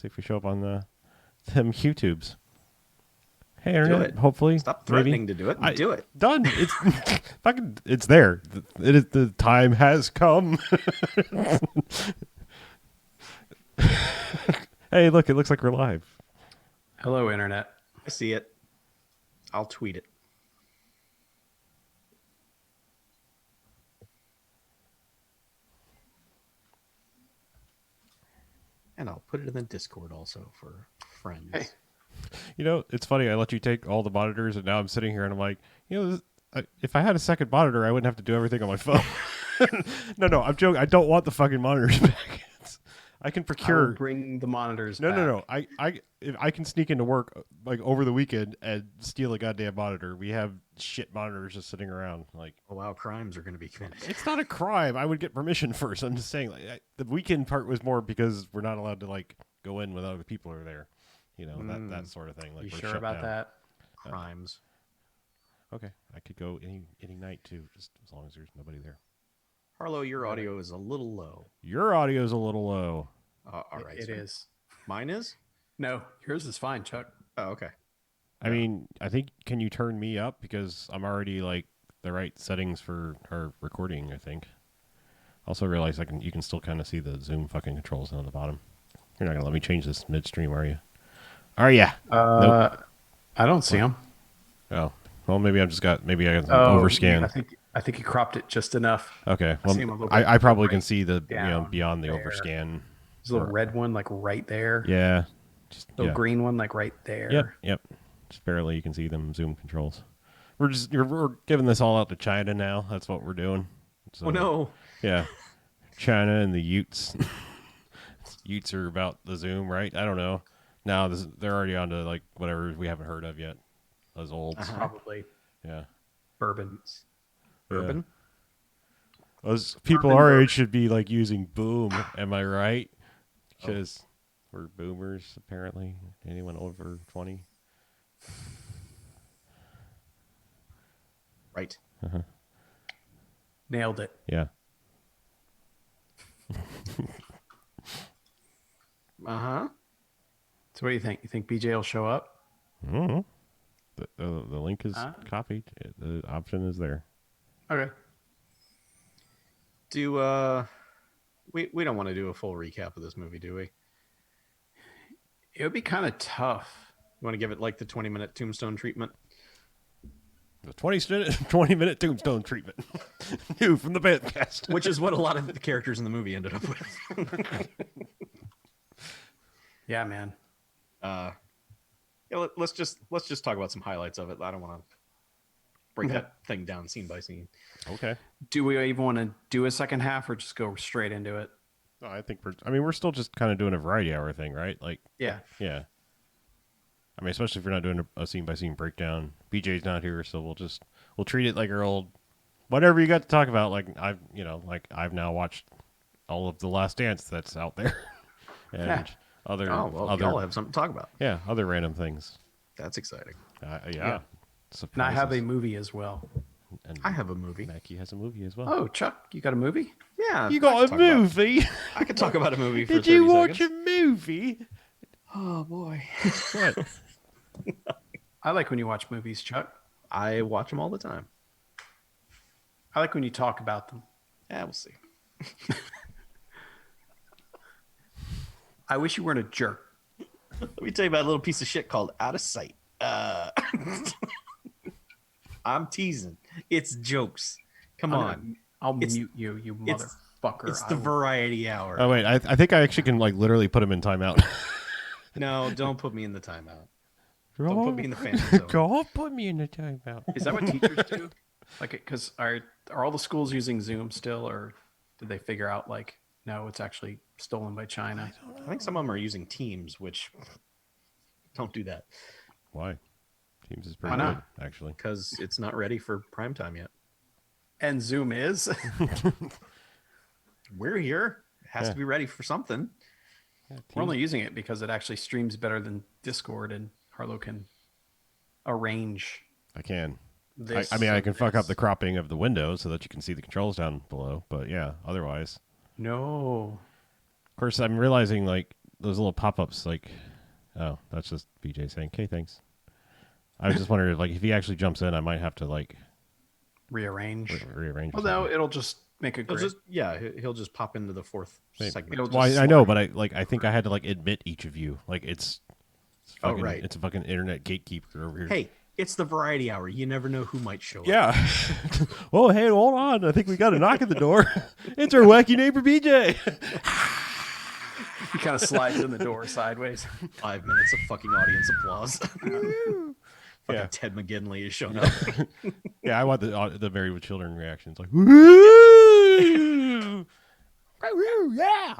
See if we show up on them YouTubes. Hey, internet. Hopefully, Stop threatening to do it. And do it. Done. It's fucking. It's there. It is. The time has come. Hey, look! It looks like we're live. Hello, internet. I see it. I'll tweet it. And I'll put it in the Discord also for friends. Hey. You know, it's funny. I let you take all the monitors, and now I'm sitting here, and I'm like, if I had a second monitor, I wouldn't have to do everything on my phone. No, I'm joking. I don't want the fucking monitors back. I can procure. Bring the monitors. No. I can sneak into work like over the weekend and steal a goddamn monitor. We have shit monitors just sitting around. Like, oh wow, crimes are going to be committed. It's not a crime. I would get permission first. I'm just saying. Like, the weekend part was more because we're not allowed to like go in when other people are there. You know, that sort of thing. Like, you we're sure shut about down. that? Crimes. Okay, I could go any night too, just as long as there's nobody there. Harlow, your audio is a little low. Your audio is a little low. All right, It is. Mine is? No, yours is fine, Chuck. Oh, okay. I mean, I think, can you turn me up? Because I'm already like the right settings for our recording, I think. Also realize you can still kind of see the Zoom fucking controls on the bottom. You're not going to let me change this midstream, are you? Are ya? Nope. I don't see them. Oh, well, maybe I got overscan. I think you cropped it just enough. Okay, well, I probably can see the beyond the overscan. There's a little red one like right there. Yeah. Just little green one like right there. Yep. Just barely you can see them Zoom controls. We're giving this all out to China now. That's what we're doing. So, oh no. Yeah. China and the Utes. Utes are about the Zoom, right? I don't know. Now they're already on to like whatever we haven't heard of yet. Those olds. Probably. Yeah. Bourbons. Bourbon? Those people our age should be like using boom. Am I right? Because we're boomers, apparently. Anyone over 20? Right. Uh-huh. Nailed it. Yeah. Uh-huh. So what do you think? You think BJ will show up? Mm-hmm. The link is copied. The option is there. Okay. We don't want to do a full recap of this movie, do we? It would be kind of tough. You want to give it like the 20-minute tombstone treatment? The 20-minute tombstone treatment. New from the podcast. Which is what a lot of the characters in the movie ended up with. Yeah, man. Let's just talk about some highlights of it. I don't want to break that thing down scene by scene. Okay. Do we even want to do a second half or just go straight into it? No, I think we're still just kind of doing a variety hour thing, right? Like, yeah. I mean, especially if you're not doing a scene by scene breakdown. BJ's not here, so we'll treat it like our old whatever you got to talk about. Like I've now watched all of The Last Dance that's out there, and other y'all have something to talk about. Yeah, other random things. That's exciting. Yeah. And I have a movie as well. And I have a movie. Mackie has a movie as well. Oh, Chuck, you got a movie? Yeah. You got a movie? I could talk about a movie for 30 seconds. Did you watch seconds. a movie? Oh, boy. What? I like when you watch movies, Chuck. I watch them all the time. I like when you talk about them. Yeah, we'll see. I wish you weren't a jerk. Let me tell you about a little piece of shit called Out of Sight. I'm teasing. It's jokes. Come on. I'll mute you, you motherfucker. It's the variety hour. Oh, wait. I think I actually can like literally put him in timeout. No, don't put me in the timeout. Don't put me in the family zone. Don't put me in the timeout. Is that what teachers do? Like, because are all the schools using Zoom still, or did they figure out like, no, it's actually stolen by China? I think some of them are using Teams, which don't do that. Why? Teams is pretty good, actually. Because it's not ready for prime time yet. And Zoom is. We're here. It has to be ready for something. Yeah, we're only using it because it actually streams better than Discord, and Harlow can arrange. I can. I mean, I can fuck up the cropping of the windows so that you can see the controls down below. But yeah, otherwise. No. Of course, I'm realizing like those little pop-ups like, oh, that's just BJ saying, "Okay, thanks." I was just wondering if, like, if he actually jumps in, I might have to like Rearrange. rearrange. Well, no, it'll just make a He'll grid. he'll just pop into the fourth segment. It'll Well, just I know, slide. but I think I had to like admit each of you. Like it's fucking, right. it's a fucking internet gatekeeper over here. Hey, it's the variety hour. You never know who might show up. Yeah. Oh, hey, hold on. I think we got a knock at the door. It's our wacky neighbor BJ. He kind of slides in the door sideways. 5 minutes of fucking audience applause. Fucking Yeah. Ted McGinley is showing up. Yeah, I want the Married with Children reactions, like, woo, yeah.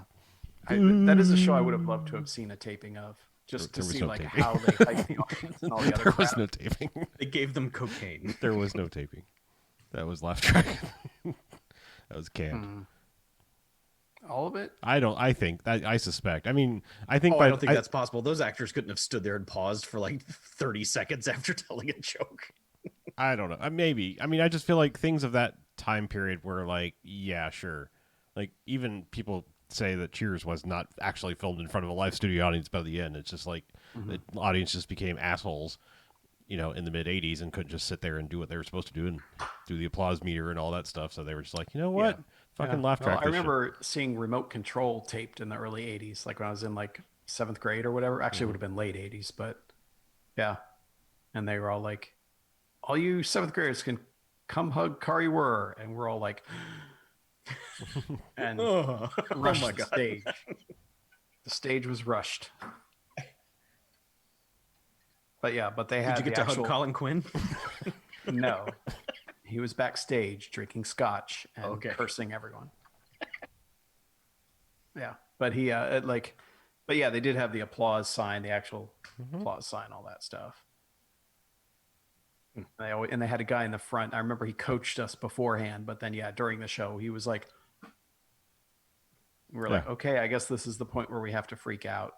That is a show I would have loved to have seen a taping of, just to There was see no like taping. how they hype the audience and all the other There was crap. no taping. They gave them cocaine. There was no taping. That was laugh track. That was canned. All of it. I suspect. I mean, I think. Oh, I don't think that's possible. Those actors couldn't have stood there and paused for like 30 seconds after telling a joke. I don't know. Maybe. I mean, I just feel like things of that time period were like, yeah, sure. Like even people say that Cheers was not actually filmed in front of a live studio audience by the end. It's just like the audience just became assholes, in the mid '80s and couldn't just sit there and do what they were supposed to do and do the applause meter and all that stuff. So they were just like, you know what? Yeah. Fucking Yeah. laugh Well, track. I this shit. remember seeing Remote Control taped in the early '80s, like when I was in like 7th grade or whatever. Actually, it would have been late '80s, but yeah. And they were all like, "All you 7th graders can come hug Kari Wurr," and we're all like, and Oh, rushed my the God. stage. The stage was rushed. But yeah, they had Did you get the to actual... hug Colin Quinn? No, he was backstage drinking scotch and Okay. cursing everyone. Yeah, but he but yeah, they did have the applause sign, the actual applause sign, all that stuff. And they had a guy in the front. I remember he coached us beforehand, but then yeah, during the show, he was like, "We're like, Yeah. okay, I guess this is the point where we have to freak out."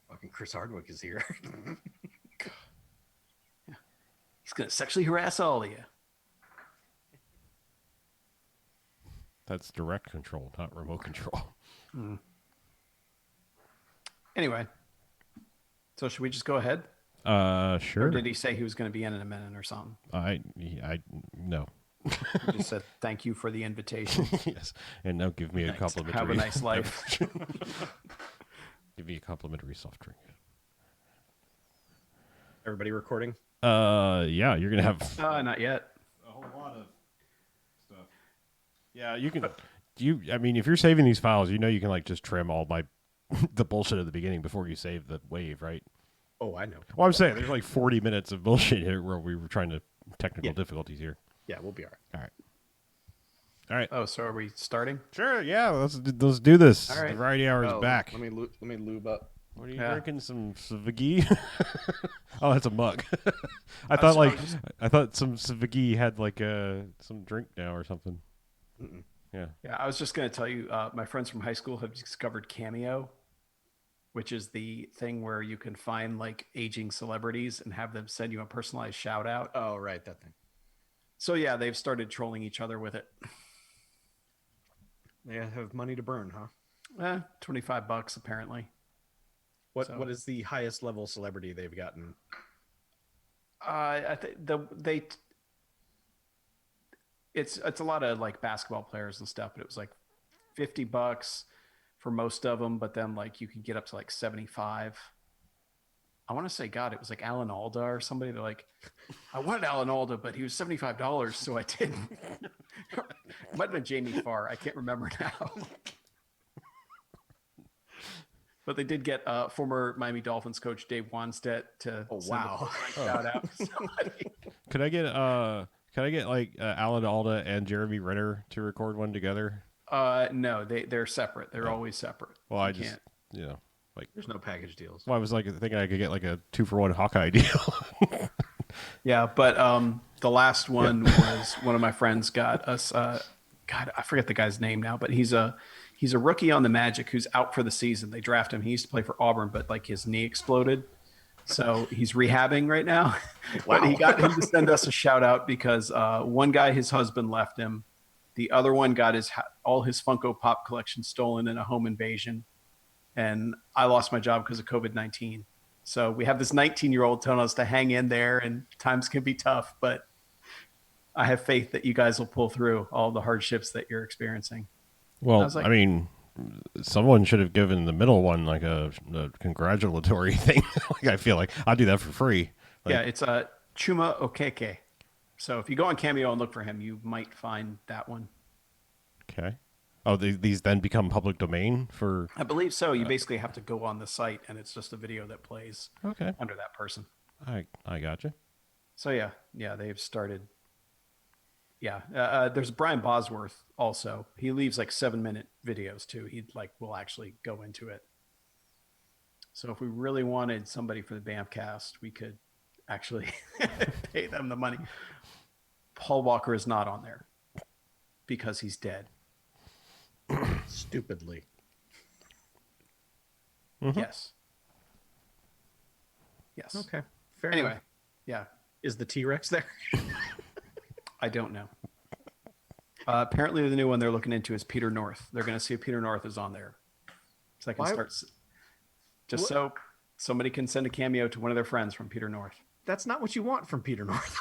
Fucking Chris Hardwick is here. He's gonna sexually harass all of you. That's direct control, not remote control. Anyway, so should we just go ahead? Sure. Or did he say he was going to be in a minute or something? No. He just said thank you for the invitation. Yes, and now give me a complimentary. Have a nice life. Give me a complimentary soft drink. Everybody recording? Yeah, you're gonna have Not yet. a whole lot of stuff. Yeah, you can. I mean, if you're saving these files, you can like just trim all my the bullshit at the beginning before you save the wave, right? Oh, I know. Well, I'm saying there's like 40 minutes of bullshit here where we were trying to technical Yeah. difficulties here. Yeah, we'll be all right. All right. Oh, so are we starting? Sure. Yeah. Let's do this. All right. The variety hour is Oh, back. Let me lube up. What are you Yeah. drinking? Some Savigny? Oh, that's a mug. I thought some Savigny had like some drink now or something. Mm-mm. Yeah. Yeah, I was just going to tell you, my friends from high school have discovered Cameo, which is the thing where you can find like aging celebrities and have them send you a personalized shout out. Oh, right, that thing. So yeah, they've started trolling each other with it. They have money to burn, huh? $25 apparently. What So- What is the highest level celebrity they've gotten? I think it's a lot of like basketball players and stuff, but it was like $50 for most of them, but then like you could get up to like 75. I want to say, God, it was like Alan Alda or somebody. They're like, I wanted Alan Alda, but he was $75, so I didn't. It might have been Jamie Farr. I can't remember now. But they did get former Miami Dolphins coach Dave Wanstedt to Oh, send a wow. shout out to somebody. Could I get like Alan Alda and Jeremy Renner to record one together? No, they're separate. They're always separate. Well, I You just can't. like. There's no package deals. Well, I was like thinking I could get like a 2-for-1 Hawkeye deal. Yeah, but the last one was one of my friends got us. God, I forget the guy's name now, but he's a rookie on the Magic who's out for the season. They draft him. He used to play for Auburn, but like his knee exploded, so he's rehabbing right now. But he got him to send us a shout out because one guy, his husband left him. The other one got all his Funko Pop collection stolen in a home invasion. and I lost my job because of COVID-19. So we have this 19-year-old telling us to hang in there, and times can be tough, but I have faith that you guys will pull through all the hardships that you're experiencing. I Well, was like, I mean, someone should have given the middle one like a congratulatory thing. Like I feel like I'll do that for free. Like, yeah, it's a Chuma Okeke. So if you go on Cameo and look for him, you might find that one. okay. Oh, these then become public domain for. I believe so. You basically have to go on the site, and it's just a video that plays Okay, under that person. I gotcha. So yeah, they've started. Yeah, there's Brian Bosworth also. He leaves like 7-minute videos too. He will actually go into it. So if we really wanted somebody for the Bamfcast, we could actually pay them the money. Paul Walker is not on there because he's dead. Stupidly. Mm-hmm. Yes. Okay. Fair Anyway, enough. yeah, Is the T-Rex there? I don't know. Apparently, the new one they're looking into is Peter North. They're going to see if Peter North is on there, so I can Why- start. Just What- so somebody can send a cameo to one of their friends from Peter North. That's not what you want from Peter North.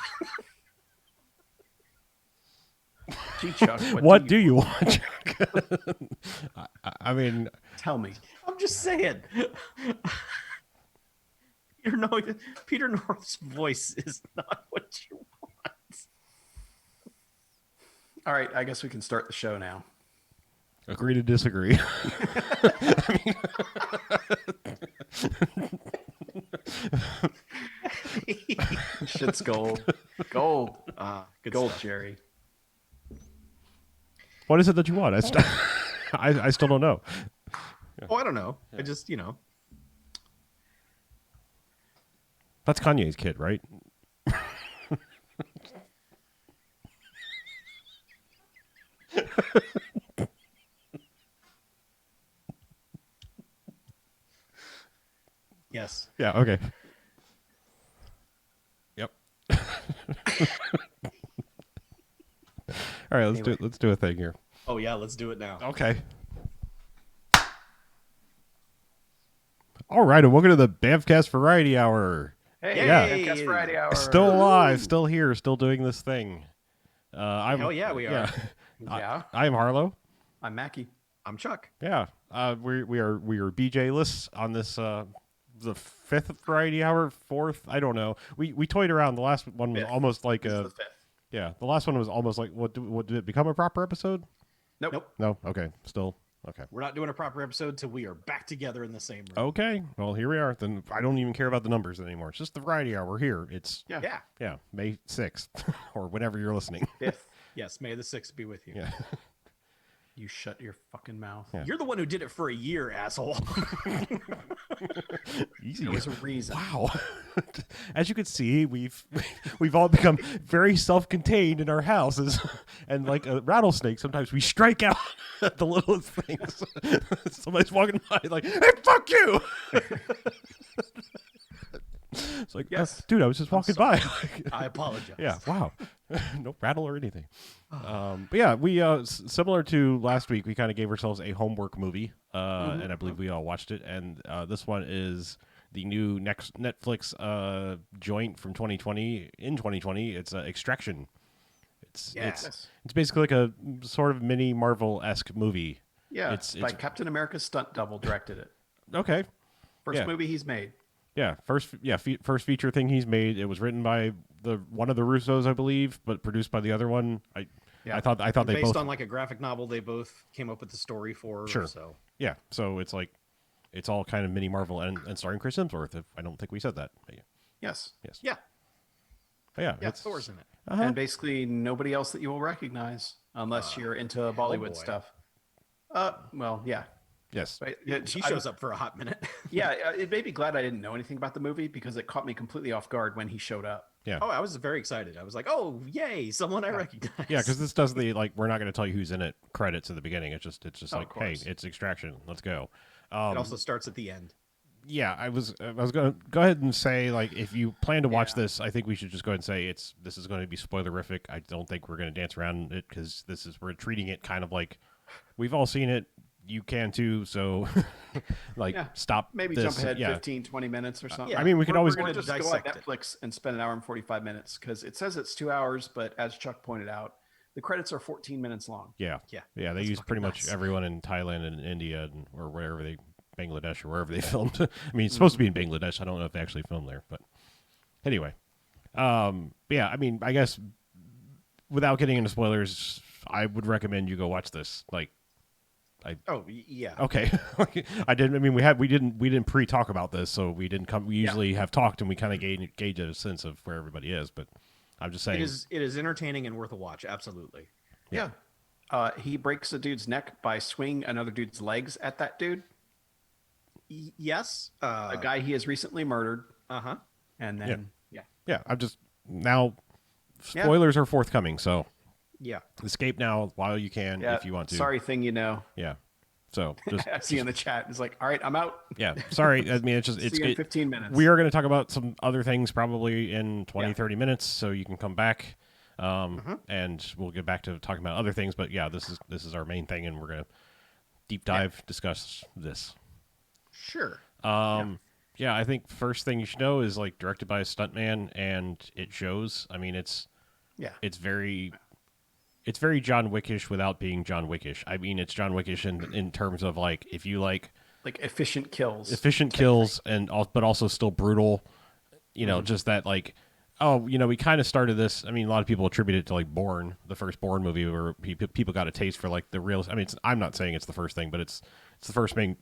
Gee, Chuck, What do you want, Chuck? I mean, tell me? I'm just saying. Peter North's voice is not what you want. All right, I guess we can start the show now. agree to disagree. Shit's gold, gold, Good gold, stuff. Jerry. What is it that you want? I still don't know. Oh, I don't know. I just, That's Kanye's kid, right? yes. Yeah. Okay. Yep. All right. Let's do a thing here. Oh yeah, let's do it now. Okay. All right, and welcome to the Bamfcast Variety Hour. Hey, Yeah. Bamfcast Variety Hour. Still alive, still here, still doing this thing. I'm Hell yeah, we are. Yeah, I am Harlow. I'm Mackie. I'm Chuck. Yeah. We are BJ lists on this the fifth Variety Hour, fourth. I don't know. We toyed around. The last one was Fifth. almost like This is a the fifth. yeah. The last one was almost like what did it become a proper episode? Nope. No. Okay. Still okay. We're not doing a proper episode till we are back together in the same room. Okay. Well, here we are. Then I don't even care about the numbers anymore. It's just the Variety Hour. We're here. It's Yeah. May 6th or whenever you're listening. Fifth. Yes. May the 6th be with you. Yeah. You shut your fucking mouth. Yeah. You're the one who did it for a year, asshole. Easy. There was a reason. Wow. As you can see, we've all become very self-contained in our houses, and like a rattlesnake, sometimes we strike out at the littlest things. Somebody's walking by, like, "Hey, fuck you!" It's like, Yes. dude, I was just walking by. I apologize. Yeah, wow. No rattle or anything. But yeah, we similar to last week, we kind of gave ourselves a homework movie, and I believe we all watched it. And this one is the new next Netflix joint from 2020. In 2020, it's Extraction. It's basically like a sort of mini Marvel-esque movie. Yeah, It's by Captain America's stunt double directed it. okay. First Yeah. movie he's made. Yeah, first feature thing he's made. It was written by one of the Russos, I believe, but produced by the other one. I thought they Based both on like a graphic novel they both came up with the story for. Sure. So yeah. So it's like it's all kind of mini Marvel and starring Chris Hemsworth. If I don't think we said that. But Yes. yes. yeah. But yeah. Yeah. Thor's in it. Uh-huh. And basically nobody else that you will recognize unless you're into Bollywood boy. stuff. Well, yeah. Yes. Right. She shows up for a hot minute. Yeah, it made me glad I didn't know anything about the movie because it caught me completely off guard when he showed up. Yeah. Oh, I was very excited. I was like, "Oh, yay! Someone I recognize." Yeah, because this does the like we're not going to tell you who's in it credits at the beginning. It's just Oh, like, of hey, course. it's Extraction. Let's go. it also starts at the end. Yeah, I was going to go ahead and say like if you plan to watch Yeah. this, I think we should just go ahead and say this is going to be spoilerific. I don't think we're going to dance around it because we're treating it kind of like we've all seen it. you can too. So, like, Yeah. stop. Maybe this. jump ahead Yeah. 15, 20 minutes or something. yeah. I mean, we could always we're Or gonna just go on dissect it. Netflix and spend an hour and 45 minutes because it says it's 2 hours, but as Chuck pointed out, the credits are 14 minutes long. Yeah. Yeah, Yeah. They that's use fucking pretty much nuts. everyone in Thailand and India or wherever Bangladesh or wherever they filmed. I mean, it's supposed to be in Bangladesh. I don't know if they actually filmed there, but anyway. Yeah. I mean, I guess without getting into spoilers, I would recommend you go watch this. Like, Oh yeah. okay, I didn't. I mean, we didn't pre-talk about this, so we didn't come. We usually have talked and we kind of gauge a sense of where everybody is. But I'm just saying, It is entertaining and worth a watch. Absolutely. Yeah. He breaks a dude's neck by swinging another dude's legs at that dude, Yes. a guy he has recently murdered. Uh-huh. And then, yeah, I'm just now. Yeah. Spoilers are forthcoming, so Yeah. escape now while you can Yeah, if you want to. sorry thing you know. Yeah. So just I see in the chat. It's like, all right, I'm out. yeah. Sorry. I mean, it's just See it's you in 15 minutes. we are going to talk about some other things probably in 20, Yeah. 30 minutes, so you can come back, and we'll get back to talking about other things. But yeah, this is our main thing, and we're going to deep dive discuss this. Sure. Yeah, I think first thing you should know is like directed by a stuntman, and it shows. I mean, it's very John Wickish without being John Wickish. I mean, it's John Wickish in terms of like if you like efficient kills. but also still brutal. You know, just that like, oh, you know, we kind of started this. I mean, a lot of people attribute it to like Bourne, the first Bourne movie, where people got a taste for like the real. I mean, I'm not saying it's the first thing, but it's the first thing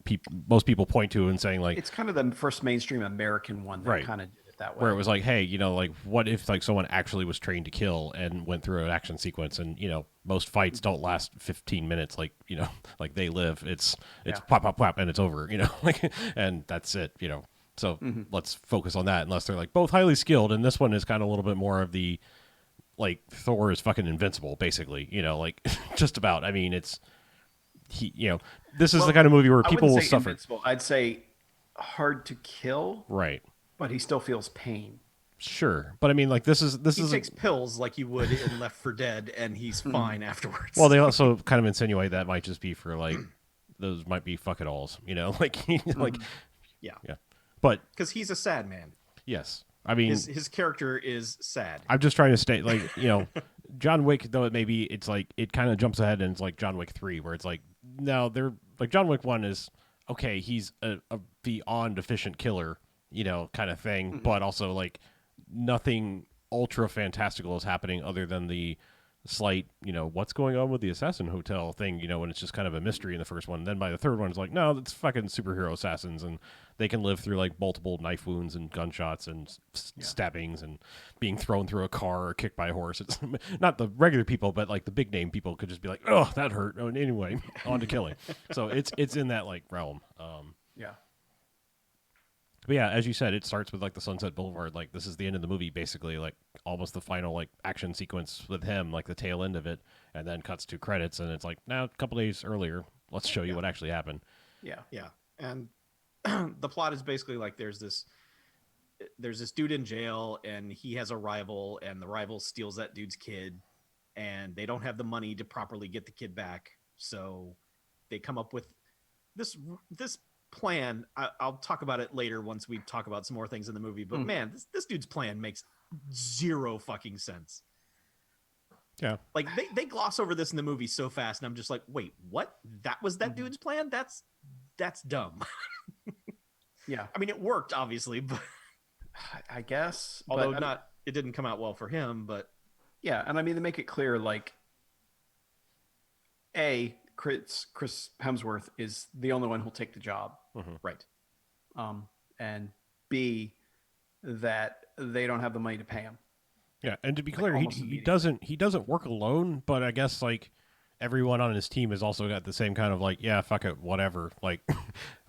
most people point to and saying like It's kind of the first mainstream American one that Right. kind of did it that way. where it was like, hey, you know, like what if like someone actually was trained to kill and went through an action sequence, and you know, most fights don't last 15 minutes, like you know, like They Live. It's pop pop pop and it's over, you know, like and that's it, you know. So let's focus on that. Unless they're like both highly skilled, and this one is kind of a little bit more of the like Thor is fucking invincible, basically, you know, like just about. I mean, it's you know, this is the kind of movie where I people will wouldn't say suffer. invincible. I'd say hard to kill, Right. but he still feels pain. Sure. But I mean, like this He is takes pills like you would in Left 4 Dead, and he's fine afterwards. well, they also kind of insinuate that might just be for like those might be fuck it alls, you know, like like yeah, yeah. But because he's a sad man. yes, I mean, His character is sad. I'm just trying to state like you know, John Wick though it's like it kind of jumps ahead and it's like John Wick 3 where it's like no, they're like John Wick 1 is okay, he's a beyond efficient killer, you know, kind of thing, but also like nothing ultra fantastical is happening other than the slight, you know, what's going on with the assassin hotel thing, you know, and it's just kind of a mystery in the first one. Then by the third one, it's like, no, it's fucking superhero assassins, and they can live through like multiple knife wounds and gunshots and stabbings and being thrown through a car or kicked by a horse. It's not the regular people, but like the big name people could just be like, oh, that hurt. Oh, and anyway, on to killing. So it's in that like realm. Yeah. But yeah, as you said, it starts with like the Sunset Boulevard. Like this is the end of the movie, basically, like almost the final like action sequence with him, like the tail end of it, and then cuts to credits, and it's like now a couple days earlier, let's show you what actually happened. Yeah. Yeah, and the plot is basically like there's this dude in jail, and he has a rival, and the rival steals that dude's kid, and they don't have the money to properly get the kid back, so they come up with this plan. I'll talk about it later once we talk about some more things in the movie, but man, this dude's plan makes zero fucking sense. Yeah, like they gloss over this in the movie so fast, and I'm just like, wait, what? That was that dude's plan? That's dumb. Yeah. I mean, it worked obviously, but I guess. although but, it didn't come out well for him. But yeah, and I mean, they make it clear, like, Chris Hemsworth is the only one who'll take the job. right. And B, that they don't have the money to pay him. yeah. And to be clear, almost he immediately. doesn't work alone, but I guess like everyone on his team has also got the same kind of like, yeah, fuck it, whatever. Like,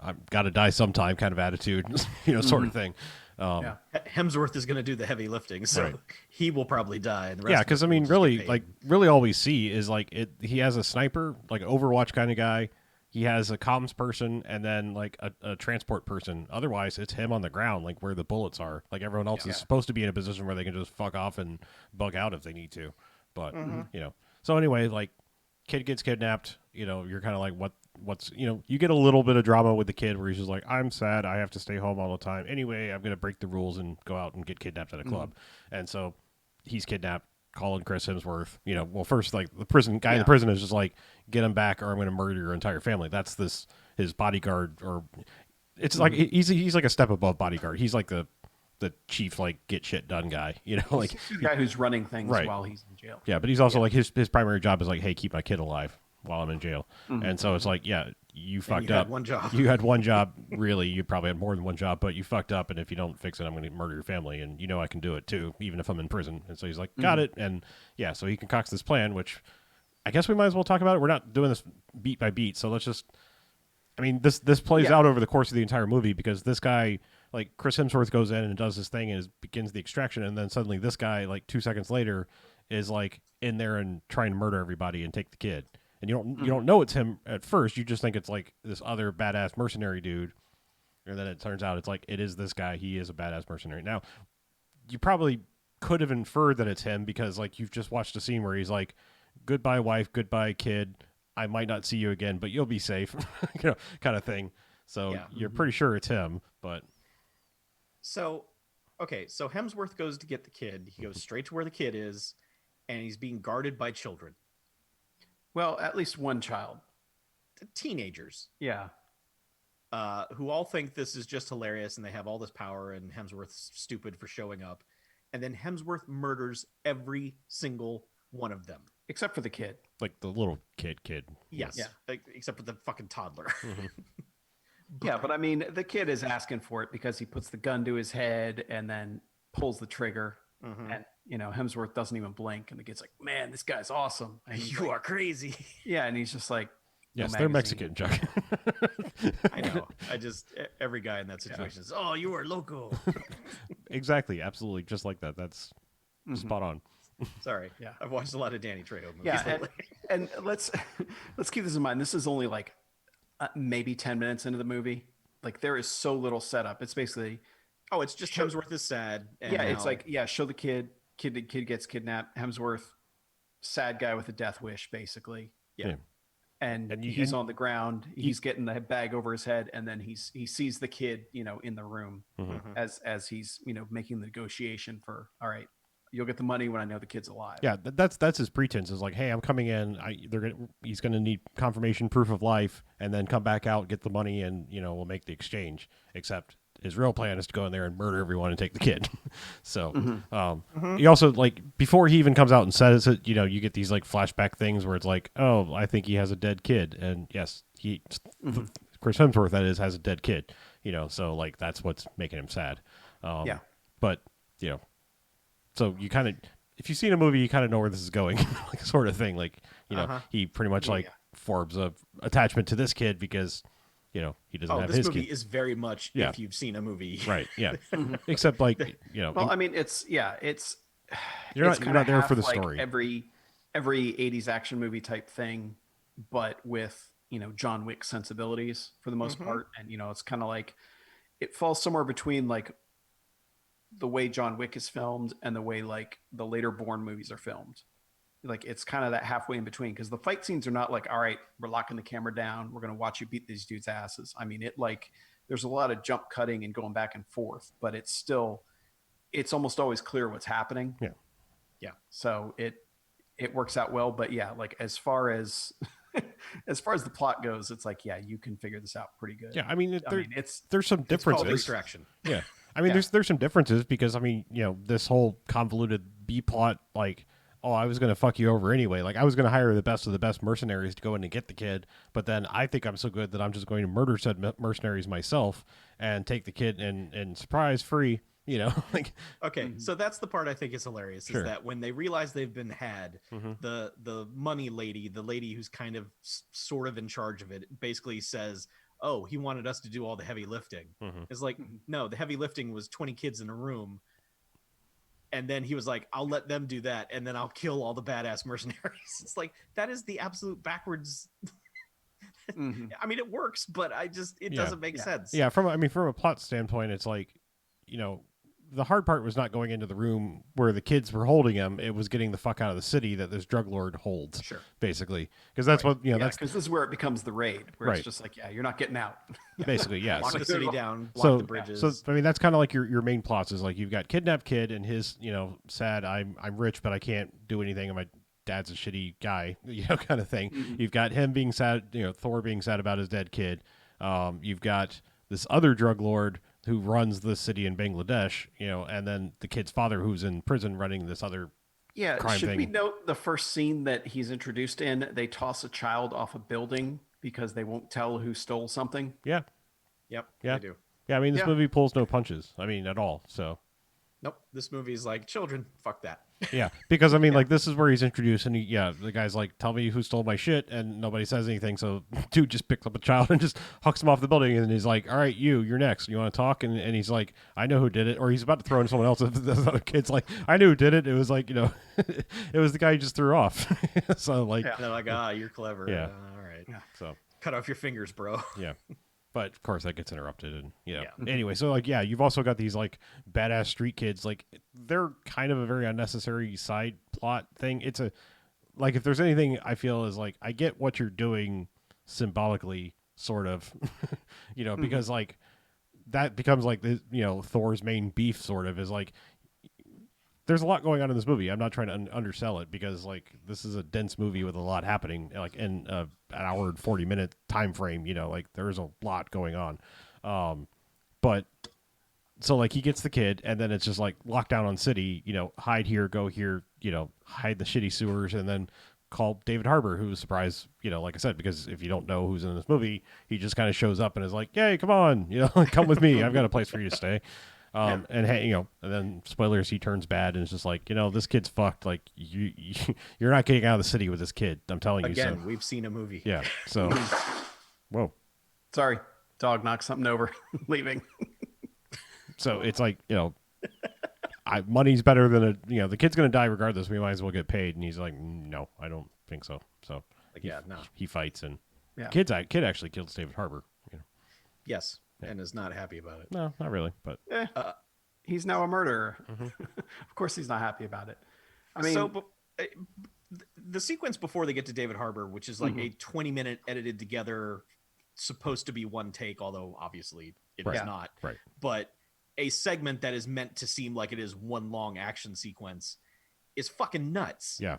I've got to die sometime kind of attitude, you know, sort of thing. Yeah. Hemsworth is going to do the heavy lifting, so Right. he will probably die. And the rest Yeah, of because us I mean, will just get really, paid. like, really, all we see is like it. He has a sniper, like Overwatch kind of guy. He has a comms person, and then like a transport person. Otherwise, it's him on the ground, like where the bullets are. Like everyone else is supposed to be in a position where they can just fuck off and bug out if they need to. But you know, so anyway, like kid gets kidnapped. You're kind of like, what's you get a little bit of drama with the kid where he's just like, I'm sad, I have to stay home all the time. Anyway, I'm gonna break the rules and go out and get kidnapped at a club, and so he's kidnapped. Calling Chris Hemsworth. Well, first like the prison guy in the prison is just like, get him back or I'm gonna murder your entire family. That's his bodyguard, or it's like he's like a step above bodyguard. He's like the chief, like get shit done guy. Like He's the guy who's running things while he's in jail. Yeah, but he's also like his primary job is like, hey, keep my kid alive while I'm in jail. And so it's like, yeah, you fucked up. Had one job. You had one job. Really, you probably had more than one job, but you fucked up. And if you don't fix it, I'm going to murder your family. And I can do it too, even if I'm in prison. And so he's like, got it. And yeah, so he concocts this plan, which I guess we might as well talk about it. We're not doing this beat by beat, so let's just. I mean, this plays out over the course of the entire movie because this guy, like Chris Hemsworth, goes in and does this thing and begins the extraction, and then suddenly this guy, like 2 seconds later, is like in there and trying to murder everybody and take the kid. And you don't know it's him at first. You just think it's like this other badass mercenary dude, and then it turns out it's like it is this guy. He is a badass mercenary. Now, you probably could have inferred that it's him because like you've just watched a scene where he's like, "Goodbye, wife. Goodbye, kid. I might not see you again, but you'll be safe," kind of thing. So you're pretty sure it's him, but so Hemsworth goes to get the kid. He goes straight to where the kid is, and he's being guarded by children. Well, at least one child. Teenagers. Yeah. Who all think this is just hilarious and they have all this power, and Hemsworth's stupid for showing up. And then Hemsworth murders every single one of them. Except for the kid. like the little kid. Yes. Yeah. Except for the fucking toddler. Yeah, but I mean, the kid is asking for it because he puts the gun to his head and then pulls the trigger. And, Hemsworth doesn't even blink. And the kid's like, man, this guy's awesome. And he's You like, are crazy. yeah, and he's just like, Yes, no they're magazine. Mexican, Chuck. I know. Every guy in that situation is, oh, you are loco. Exactly, absolutely, just like that. That's spot on. Sorry. Yeah. I've watched a lot of Danny Trejo movies Yeah, lately. and let's keep this in mind. This is only like maybe 10 minutes into the movie. Like there is so little setup. It's basically, Oh, it's just Hemsworth is sad. And it's now- like, show the kid gets kidnapped. Hemsworth, sad guy with a death wish, basically. Yeah. And, And he's on the ground. He's getting the bag over his head, and then he sees the kid, in the room as he's making the negotiation for, all right, you'll get the money when I know the kid's alive. Yeah, that's his pretense. Is like, hey, I'm coming in. He's gonna need confirmation, proof of life, and then come back out, get the money, and we'll make the exchange. Except his real plan is to go in there and murder everyone and take the kid. So, he also like before he even comes out and says it, you get these like flashback things where it's like, oh, I think he has a dead kid, and yes, Chris Hemsworth has a dead kid. So like that's what's making him sad. But so you kind of, if you've seen a movie, you kind of know where this is going, like sort of thing. Like, he pretty much forms a attachment to this kid because, he doesn't have this his movie kid. is very much if you've seen a movie. Right. Yeah. Except like, Well, I mean, it's you're it's not there half for the like story. Every 80s action movie type thing, but with John Wick sensibilities for the most part, and it's kind of like it falls somewhere between like the way John Wick is filmed and the way like the later Bourne movies are filmed. Like it's kind of that halfway in between, because the fight scenes are not like, all right, we're locking the camera down, we're gonna watch you beat these dudes' asses. I mean, there's a lot of jump cutting and going back and forth, but it's almost always clear what's happening. Yeah. So it works out well, but yeah, like as far as the plot goes, it's like, you can figure this out pretty good. Yeah. I mean, it's there's some It's called differences. Extraction. Yeah. I mean, there's some differences because, I mean, this whole convoluted B plot, like, oh, I was going to fuck you over anyway. Like, I was going to hire the best of the best mercenaries to go in and get the kid, but then I think I'm so good that I'm just going to murder said mercenaries myself and take the kid and surprise free, like. Okay, so that's the part I think is hilarious, Sure. is that when they realize they've been had, the money lady, the lady who's kind of sort of in charge of it, basically says, oh, he wanted us to do all the heavy lifting. It's like, no, the heavy lifting was 20 kids in a room. And then he was like, I'll let them do that, and then I'll kill all the badass mercenaries. It's like, that is the absolute backwards. I mean, it works, but it doesn't make sense. Yeah, from a plot standpoint, it's like, the hard part was not going into the room where the kids were holding him. It was getting the fuck out of the city that this drug lord holds. Sure. Basically, because that's what Yeah, that's because this is where it becomes the raid, where Right. it's just like, yeah, you're not getting out. basically yeah. Lock So, the city down, block so the bridges. so I mean that's kind of like your main plots is like you've got kidnapped kid and his sad I'm rich but I can't do anything and my dad's a shitty guy kind of thing. You've got him being sad, Thor being sad about his dead kid. You've got this other drug lord who runs the city in Bangladesh, and then the kid's father who's in prison running this other Yeah, crime should we thing. note the first scene that he's introduced in? They toss a child off a building because they won't tell who stole something. Yeah. Yep, Yeah. I do. Yeah, I mean this Yeah. movie pulls no punches. I mean at all. So Nope, this movie's like children. Fuck that. yeah, because I mean like this is where he's introduced and the guy's like, tell me who stole my shit, and nobody says anything, so dude just picks up a child and just hucks him off the building, and he's like, all right, you're next, you want to talk? And he's like, I know who did it, or he's about to throw in someone else. The other kid's like, I knew who did it. It was like, it was the guy you just threw off. So like And they're like, you're clever. Yeah. All right. so Cut off your fingers, bro. yeah. But of course that gets interrupted, and Yeah. Anyway, so like you've also got these like badass street kids. Like they're kind of a very unnecessary side plot thing. It's a like if there's anything I feel is like I get what you're doing symbolically, sort of, because like that becomes like the Thor's main beef, sort of is like there's a lot going on in this movie. I'm not trying to undersell it because like this is a dense movie with a lot happening, like in an hour and 40-minute time frame. Like there's a lot going on, but so like he gets the kid, and then it's just like lockdown on city. Hide here, go here. Hide the shitty sewers, and then call David Harbour, who was surprised. Like I said, because if you don't know who's in this movie, he just kind of shows up and is like, "Yay, come on, come with me. I've got a place for you to stay." And hey, and then spoilers, he turns bad and it's just like, this kid's fucked. Like you're not getting out of the city with this kid. I'm telling you. Again, So we've seen a movie. yeah. So, whoa. Sorry, dog knocked something over, leaving. So it's like, money's better than the kid's going to die regardless. We might as well get paid. And he's like, no, I don't think so. So Like, yeah, no. he fights and Yeah. kid actually kills David Harbour. Yes, and is not happy about it. No, not really, but He's now a murderer. Of course, he's not happy about it. I mean, The sequence before they get to David Harbour, which is like a 20-minute edited together, supposed to be one take, although obviously it is Right. not. Right. But a segment that is meant to seem like it is one long action sequence is fucking nuts. yeah.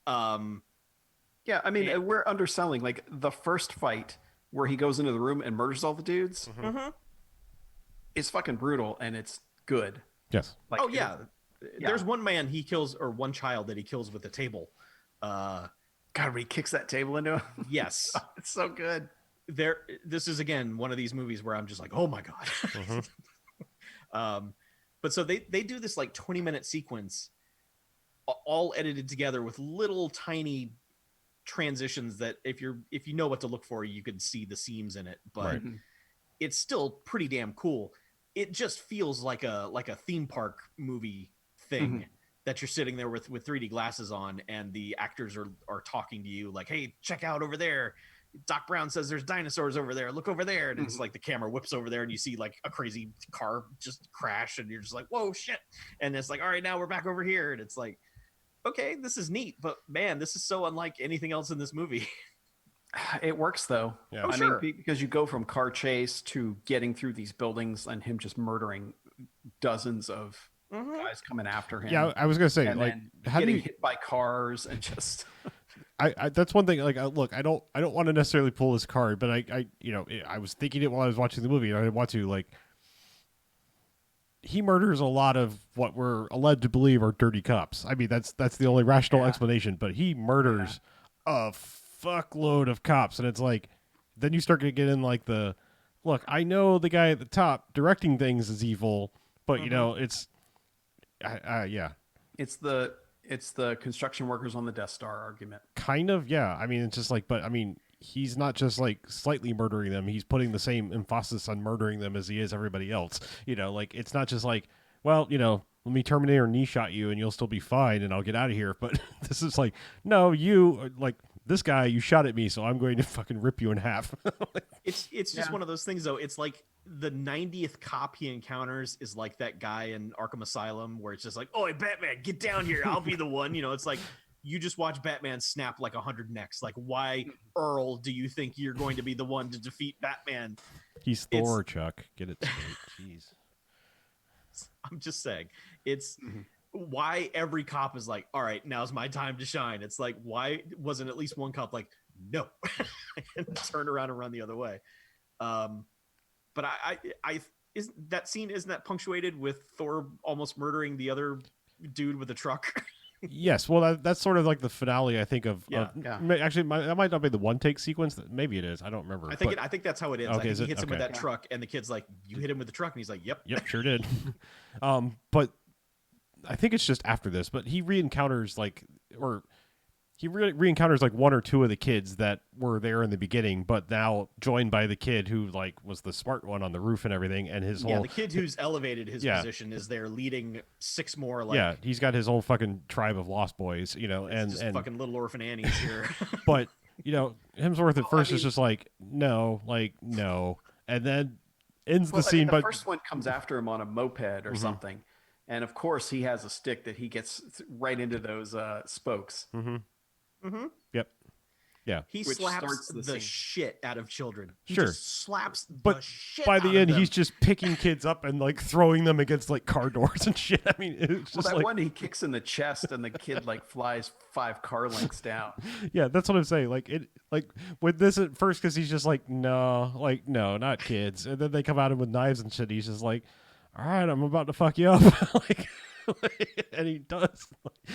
yeah, I mean, we're underselling. Like the first fight where he goes into the room and murders all the dudes is fucking brutal, and it's good. Yes. Like, Oh yeah. Yeah. There's one man he kills, or one child that he kills with a table. God, when he kicks that table into him, Yes. it's so good. This is again one of these movies where I'm just like, oh my god. But so they do this like 20-minute sequence, all edited together with little tiny transitions that if you know what to look for, you can see the seams in it. But Right. it's still pretty damn cool. It just feels like a theme park movie thing. That you're sitting there with 3D glasses on, and the actors are talking to you like, hey, check out over there. Doc Brown says there's dinosaurs over there. Look over there. And it's like the camera whips over there and you see like a crazy car just crash and you're just like, whoa, shit. And it's like, all right, now we're back over here. And it's like, okay, this is neat, but man, this is so unlike anything else in this movie. It works though. Yeah. Oh, I sure. mean, because you go from car chase to getting through these buildings and him just murdering dozens of guys coming after him. Yeah, I was gonna say, and like, then how do getting you? hit by cars and just I that's one thing. Like, look, I don't want to necessarily pull this card, but I was thinking it while I was watching the movie, and I didn't want to. Like, he murders a lot of what we're led to believe are dirty cops. I mean, that's the only rational explanation. But he murders a fuckload of cops, and it's like, then you start to get in like the, look, I know the guy at the top directing things is evil, but it's, yeah. it's the construction workers on the Death Star argument. Kind of, yeah. I mean, it's just like, but I mean, he's not just like slightly murdering them. He's putting the same emphasis on murdering them as he is everybody else. Like it's not just like, well, let me Terminator knee shot you and you'll still be fine and I'll get out of here. But this is like, no, you like this guy, you shot at me, so I'm going to fucking rip you in half. It's just one of those things though. It's like the 90th cop he encounters is like that guy in Arkham Asylum where it's just like, "Oh, Batman, get down here. I'll be the one." It's like you just watch Batman snap like 100 necks. Like, why, Earl, do you think you're going to be the one to defeat Batman? He's Thor, Chuck. Get it straight. Jeez. I'm just saying. It's why every cop is like, all right, now's my time to shine. It's like, why wasn't at least one cop like, no, and turn around and run the other way? But I isn't that punctuated with Thor almost murdering the other dude with a truck? Yes, well, that's sort of like the finale, I think, of Yeah. actually, that might not be the one take sequence. Maybe it is. I don't remember. I think that's how it is. Okay, I think is he it? hits him with Okay. that truck, and the kid's like, "You hit him with the truck," and he's like, "Yep, Yep, sure did. But I think it's just after this. But he re-encounters re-encounters like one or two of the kids that were there in the beginning, but now joined by the kid who like was the smart one on the roof and everything, and his whole the kid who's elevated his position is there leading 6 more. Like, he's got his whole fucking tribe of lost boys, and just fucking little orphan Annies here. But Hemsworth at first is just like no, and then ends the scene. The but first one comes after him on a moped or something, and of course he has a stick that he gets right into those spokes. Yep. Yeah. He Which slaps starts the scene. shit out of children. He Sure. just slaps But the shit by the out end, of them. he's just picking kids up and like throwing them against like car doors and shit. I mean, it's just That like one he kicks in the chest and the kid like flies 5 car lengths down. yeah, that's what I'm saying. Like with this at first, because he's just like no, not kids, and then they come at him with knives and shit. He's just like, all right, I'm about to fuck you up, and he does.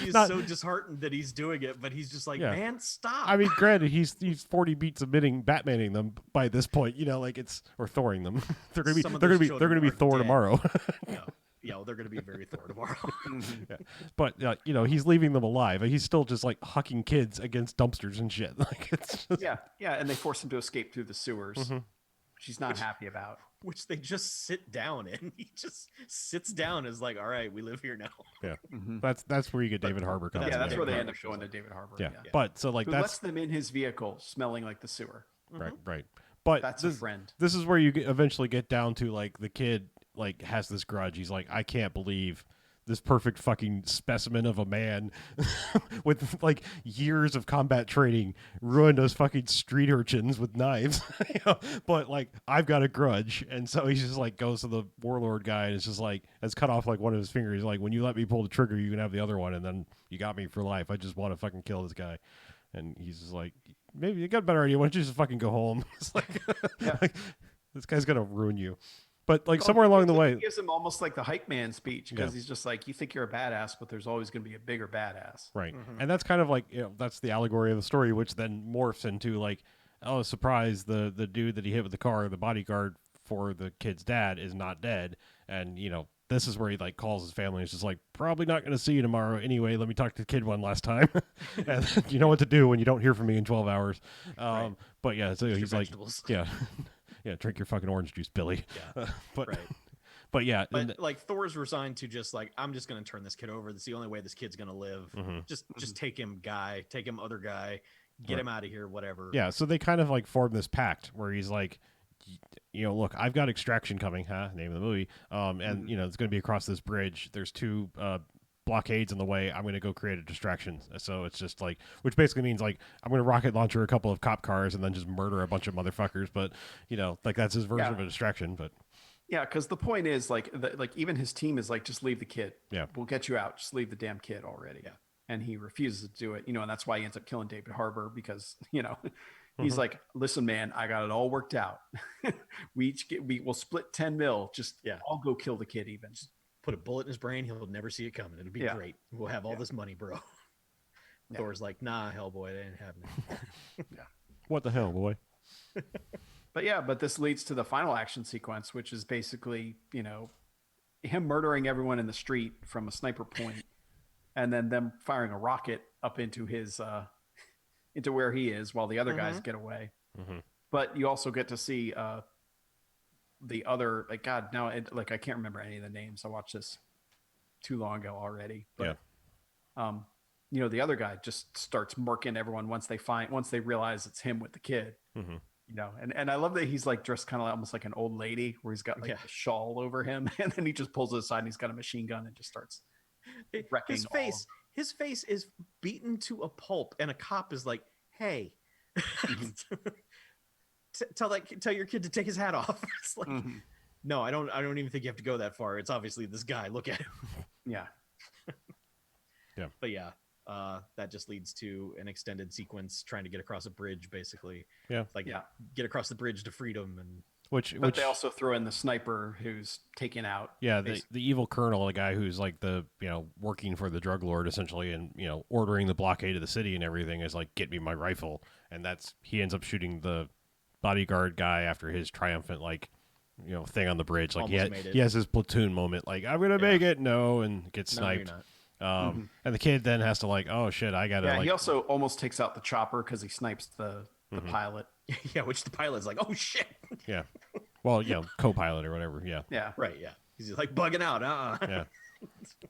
He's so disheartened that he's doing it, but he's just like, man, stop. I mean, granted, he's 40 beats admitting Batmaning them by this point, like it's or Thoring them. they're gonna be Thor dead. tomorrow. They're gonna be very Thor tomorrow. Yeah. But he's leaving them alive. He's still just like hucking kids against dumpsters and shit. Like it's just... yeah, and they force him to escape through the sewers, which he's not happy about. Which they just sit down in. He just sits down and is like, all right, we live here now. Yeah. That's where you get David Harbour comes. Yeah, that's where they Harbour end up going to David Harbour. Yeah. But so like Who that's lets them in his vehicle, smelling like the sewer. right. But That's a friend. This is where you eventually get down to like the kid like has this grudge. He's like, I can't believe this perfect fucking specimen of a man with like years of combat training ruined those fucking street urchins with knives. But like I've got a grudge, and so he just like goes to the warlord guy and it's just like has cut off like one of his fingers. Like, when you let me pull the trigger, you can have the other one, and then you got me for life. I just want to fucking kill this guy. And he's just like, maybe you got a better idea. Why don't you just fucking go home? It's like, like this guy's gonna ruin you. But like somewhere along the way, he gives him almost like the hype man speech, because he's just like, you think you're a badass, but there's always going to be a bigger badass. Right. And that's kind of like, that's the allegory of the story, which then morphs into like, oh, surprise, the dude that he hit with the car, the bodyguard for the kid's dad, is not dead. And, this is where he like calls his family. It's just like, probably not going to see you tomorrow anyway. Let me talk to the kid one last time. And you know what to do when you don't hear from me in 12 hours. But yeah, so he's like, yeah. Yeah, drink your fucking orange juice, Billy. Yeah. But yeah. But like Thor's resigned to just like, I'm just gonna turn this kid over. That's the only way this kid's gonna live. Just take him, guy. Take him, other guy. Get him out of here. Whatever. Yeah. So they kind of like form this pact where he's like, look, I've got Extraction coming, name of the movie. And it's gonna be across this bridge. There's 2 blockades in the way. I'm going to go create a distraction. So it's just like, which basically means like, I'm going to rocket launcher a couple of cop cars and then just murder a bunch of motherfuckers. But like that's his version of a distraction. But yeah, because the point is like, even his team is like, just leave the kid. Yeah, we'll get you out. Just leave the damn kid already. Yeah, and he refuses to do it. And that's why he ends up killing David Harbour, because he's like, listen, man, I got it all worked out. We'll split 10 mil. Just I'll go kill the kid even. Put a bullet in his brain. He'll never see it coming. It'll be great. We'll have all this money, bro. Thor's like, nah, Hellboy, that ain't happening. What the hell, boy? But this leads to the final action sequence, which is basically, him murdering everyone in the street from a sniper point, and then them firing a rocket up into his, into where he is while the other guys get away. But you also get to see, the other, like, God, now I can't remember any of the names. I watched this too long ago already. But the other guy just starts murking everyone once they realize it's him with the kid. Mm-hmm. And I love that he's like dressed kind of almost like an old lady, where he's got like the shawl over him, and then he just pulls it aside and he's got a machine gun and just starts wrecking His face, his face is beaten to a pulp, and a cop is like, "Hey, tell your kid to take his hat off." It's like, no, I don't even think you have to go that far. It's obviously this guy. Look at him. Yeah. Yeah. But yeah, that just leads to an extended sequence trying to get across a bridge, basically. Yeah. Like, get across the bridge to freedom. And But they also throw in the sniper who's taken out. Yeah, the evil colonel, the guy who's like the, working for the drug lord essentially, and, ordering the blockade of the city and everything, is like, get me my rifle. And he ends up shooting the bodyguard guy after his triumphant, like, thing on the bridge. Like, he has his platoon moment, like, I'm going to make it. No. And gets sniped. And the kid then has to like, oh shit, I gotta. Yeah, he also almost takes out the chopper because he snipes the pilot. Yeah, which the pilot's like, oh shit. Yeah. Well, co-pilot or whatever. Yeah. Yeah. Right. Yeah. He's like bugging out. Yeah.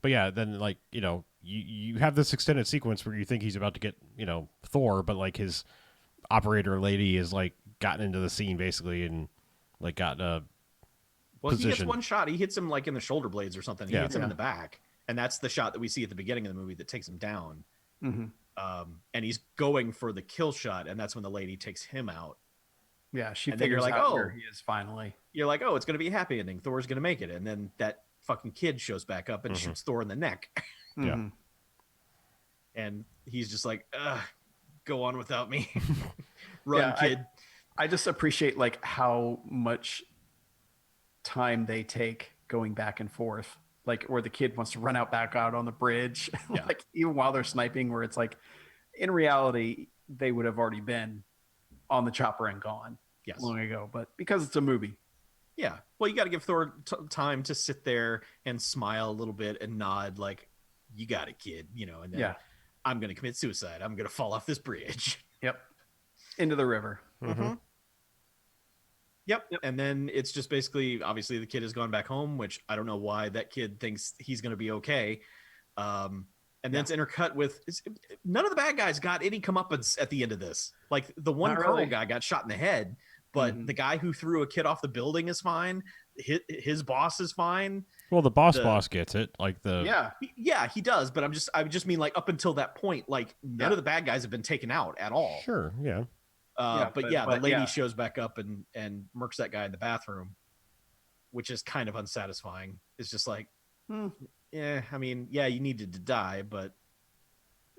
But yeah, then like you have this extended sequence where you think he's about to get Thor, but like his operator lady is like gotten into the scene basically and like got a. Well, he gets one shot. He hits him like in the shoulder blades or something. He hits him in the back. And that's the shot that we see at the beginning of the movie that takes him down. And he's going for the kill shot, and that's when the lady takes him out. Yeah, she figures out out where he is finally. You're like, oh, it's going to be a happy ending. Thor's going to make it. And then that fucking kid shows back up and shoots Thor in the neck. Yeah. And he's just like, go on without me. Run, kid. I just appreciate like how much time they take going back and forth. Like, where the kid wants to run back out on the bridge, like even while they're sniping, where it's like, in reality, they would have already been on the chopper and gone long ago. But because it's a movie. Yeah. Well, you got to give Thor time to sit there and smile a little bit and nod like, you got it, kid, and then I'm going to commit suicide. I'm going to fall off this bridge. Yep. Into the river. Yep. And then it's just basically, obviously, the kid has gone back home, which I don't know why that kid thinks he's going to be okay. And then it's intercut with none of the bad guys got any comeuppance at the end of this. Like the one colonel guy got shot in the head, but the guy who threw a kid off the building is fine. His boss is fine. Well, the boss gets it. Like yeah, he does. But I just mean like up until that point, like none of the bad guys have been taken out at all. Sure. Yeah. But the lady shows back up and murks that guy in the bathroom, which is kind of unsatisfying. It's just like, yeah, I mean, yeah, you needed to die, but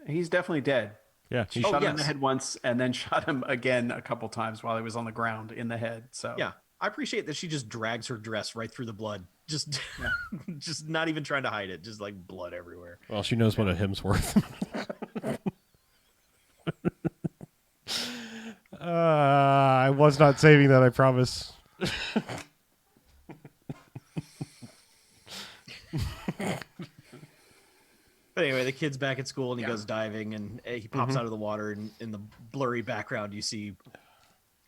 he's definitely dead. Yeah, she shot him in the head once and then shot him again a couple times while he was on the ground in the head. So yeah, I appreciate that she just drags her dress right through the blood, just not even trying to hide it, just like blood everywhere. Well, she knows what a hymn's worth. I was not saving that, I promise. But anyway, the kid's back at school and he goes diving and he pops out of the water, and in the blurry background you see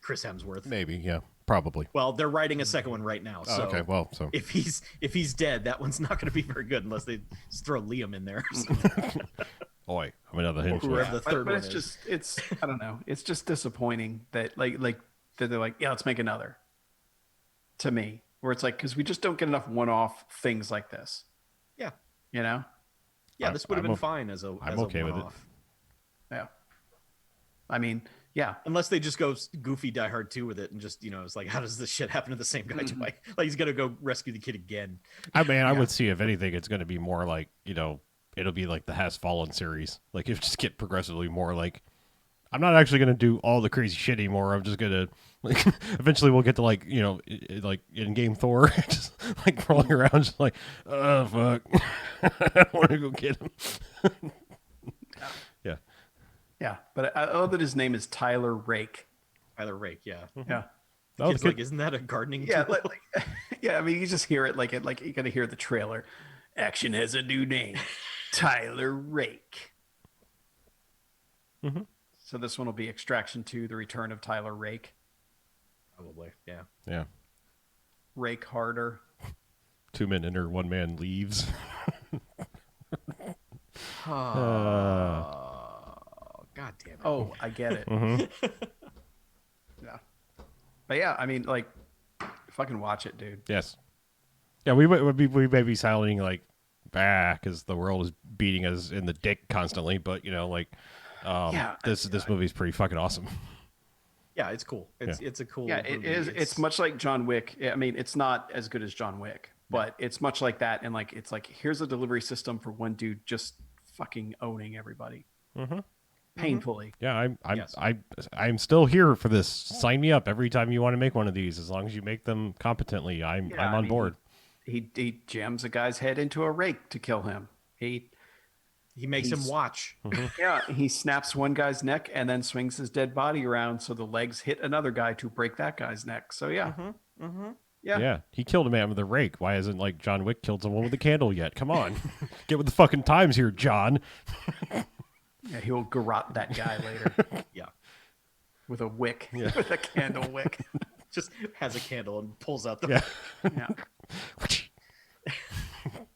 Chris Hemsworth. Maybe, yeah, probably. Well, they're writing a second one right now. So okay, well, so if he's dead, that one's not going to be very good unless they just throw Liam in there or something. Boy, I'm another Hemsworth. Whoever the third one is. It's I don't know. It's just disappointing that like that they're like, yeah, let's make another. To me, where it's like, because we just don't get enough one-off things like this. Yeah. Yeah, this would have been fine as a. I'm okay with it. Yeah. I mean, yeah. Unless they just go goofy Die Hard 2 with it and just, it's like, how does this shit happen to the same guy twice? Like he's gonna go rescue the kid again. I mean, I would see, if anything, it's gonna be more like, it'll be like the Has Fallen series. Like, it just get progressively more like, I'm not actually going to do all the crazy shit anymore. I'm just going to, like, eventually we'll get to, like, like in Game Thor, just like rolling around, just like, oh, fuck. I don't want to go get him. Yeah. Yeah. But I love that his name is Tyler Rake. Tyler Rake, yeah. Yeah. The kid's like, isn't that a gardening tool? Yeah, I mean, you just hear it like you got to hear the trailer. Action has a new name. Tyler Rake. So this one will be Extraction 2, The Return of Tyler Rake. Probably, yeah. Yeah. Rake harder. 2 men enter, 1 man leaves. God damn it. Oh, I get it. Mhm. Yeah. But yeah, I mean, like, fucking watch it, dude. Yes. Yeah, we may be sounding like because the world is beating us in the dick constantly, but like Yeah. this movie's pretty fucking awesome. Yeah, it's cool. It's a cool Yeah, it movie. is. It's much like John Wick. I mean, it's not as good as John Wick, but it's much like that. And like, it's like, here's a delivery system for one dude just fucking owning everybody Mm-hmm. painfully. Yeah, Yes. I'm still here for this. Sign me up every time you want to make one of these, as long as you make them competently. I'm Yeah, I on mean, board. He jams a guy's head into a rake to kill him. He makes him he's- watch. Yeah, he snaps one guy's neck and then swings his dead body around so the legs hit another guy to break that guy's neck. So yeah, yeah, Yeah, he killed a man with a rake. Why hasn't like John Wick killed someone with a candle yet? Come on, get with the fucking times here, John. yeah. He'll garrote that guy later Yeah. with a wick, with a candle wick. Just has a candle and pulls out the. Yeah. Yeah.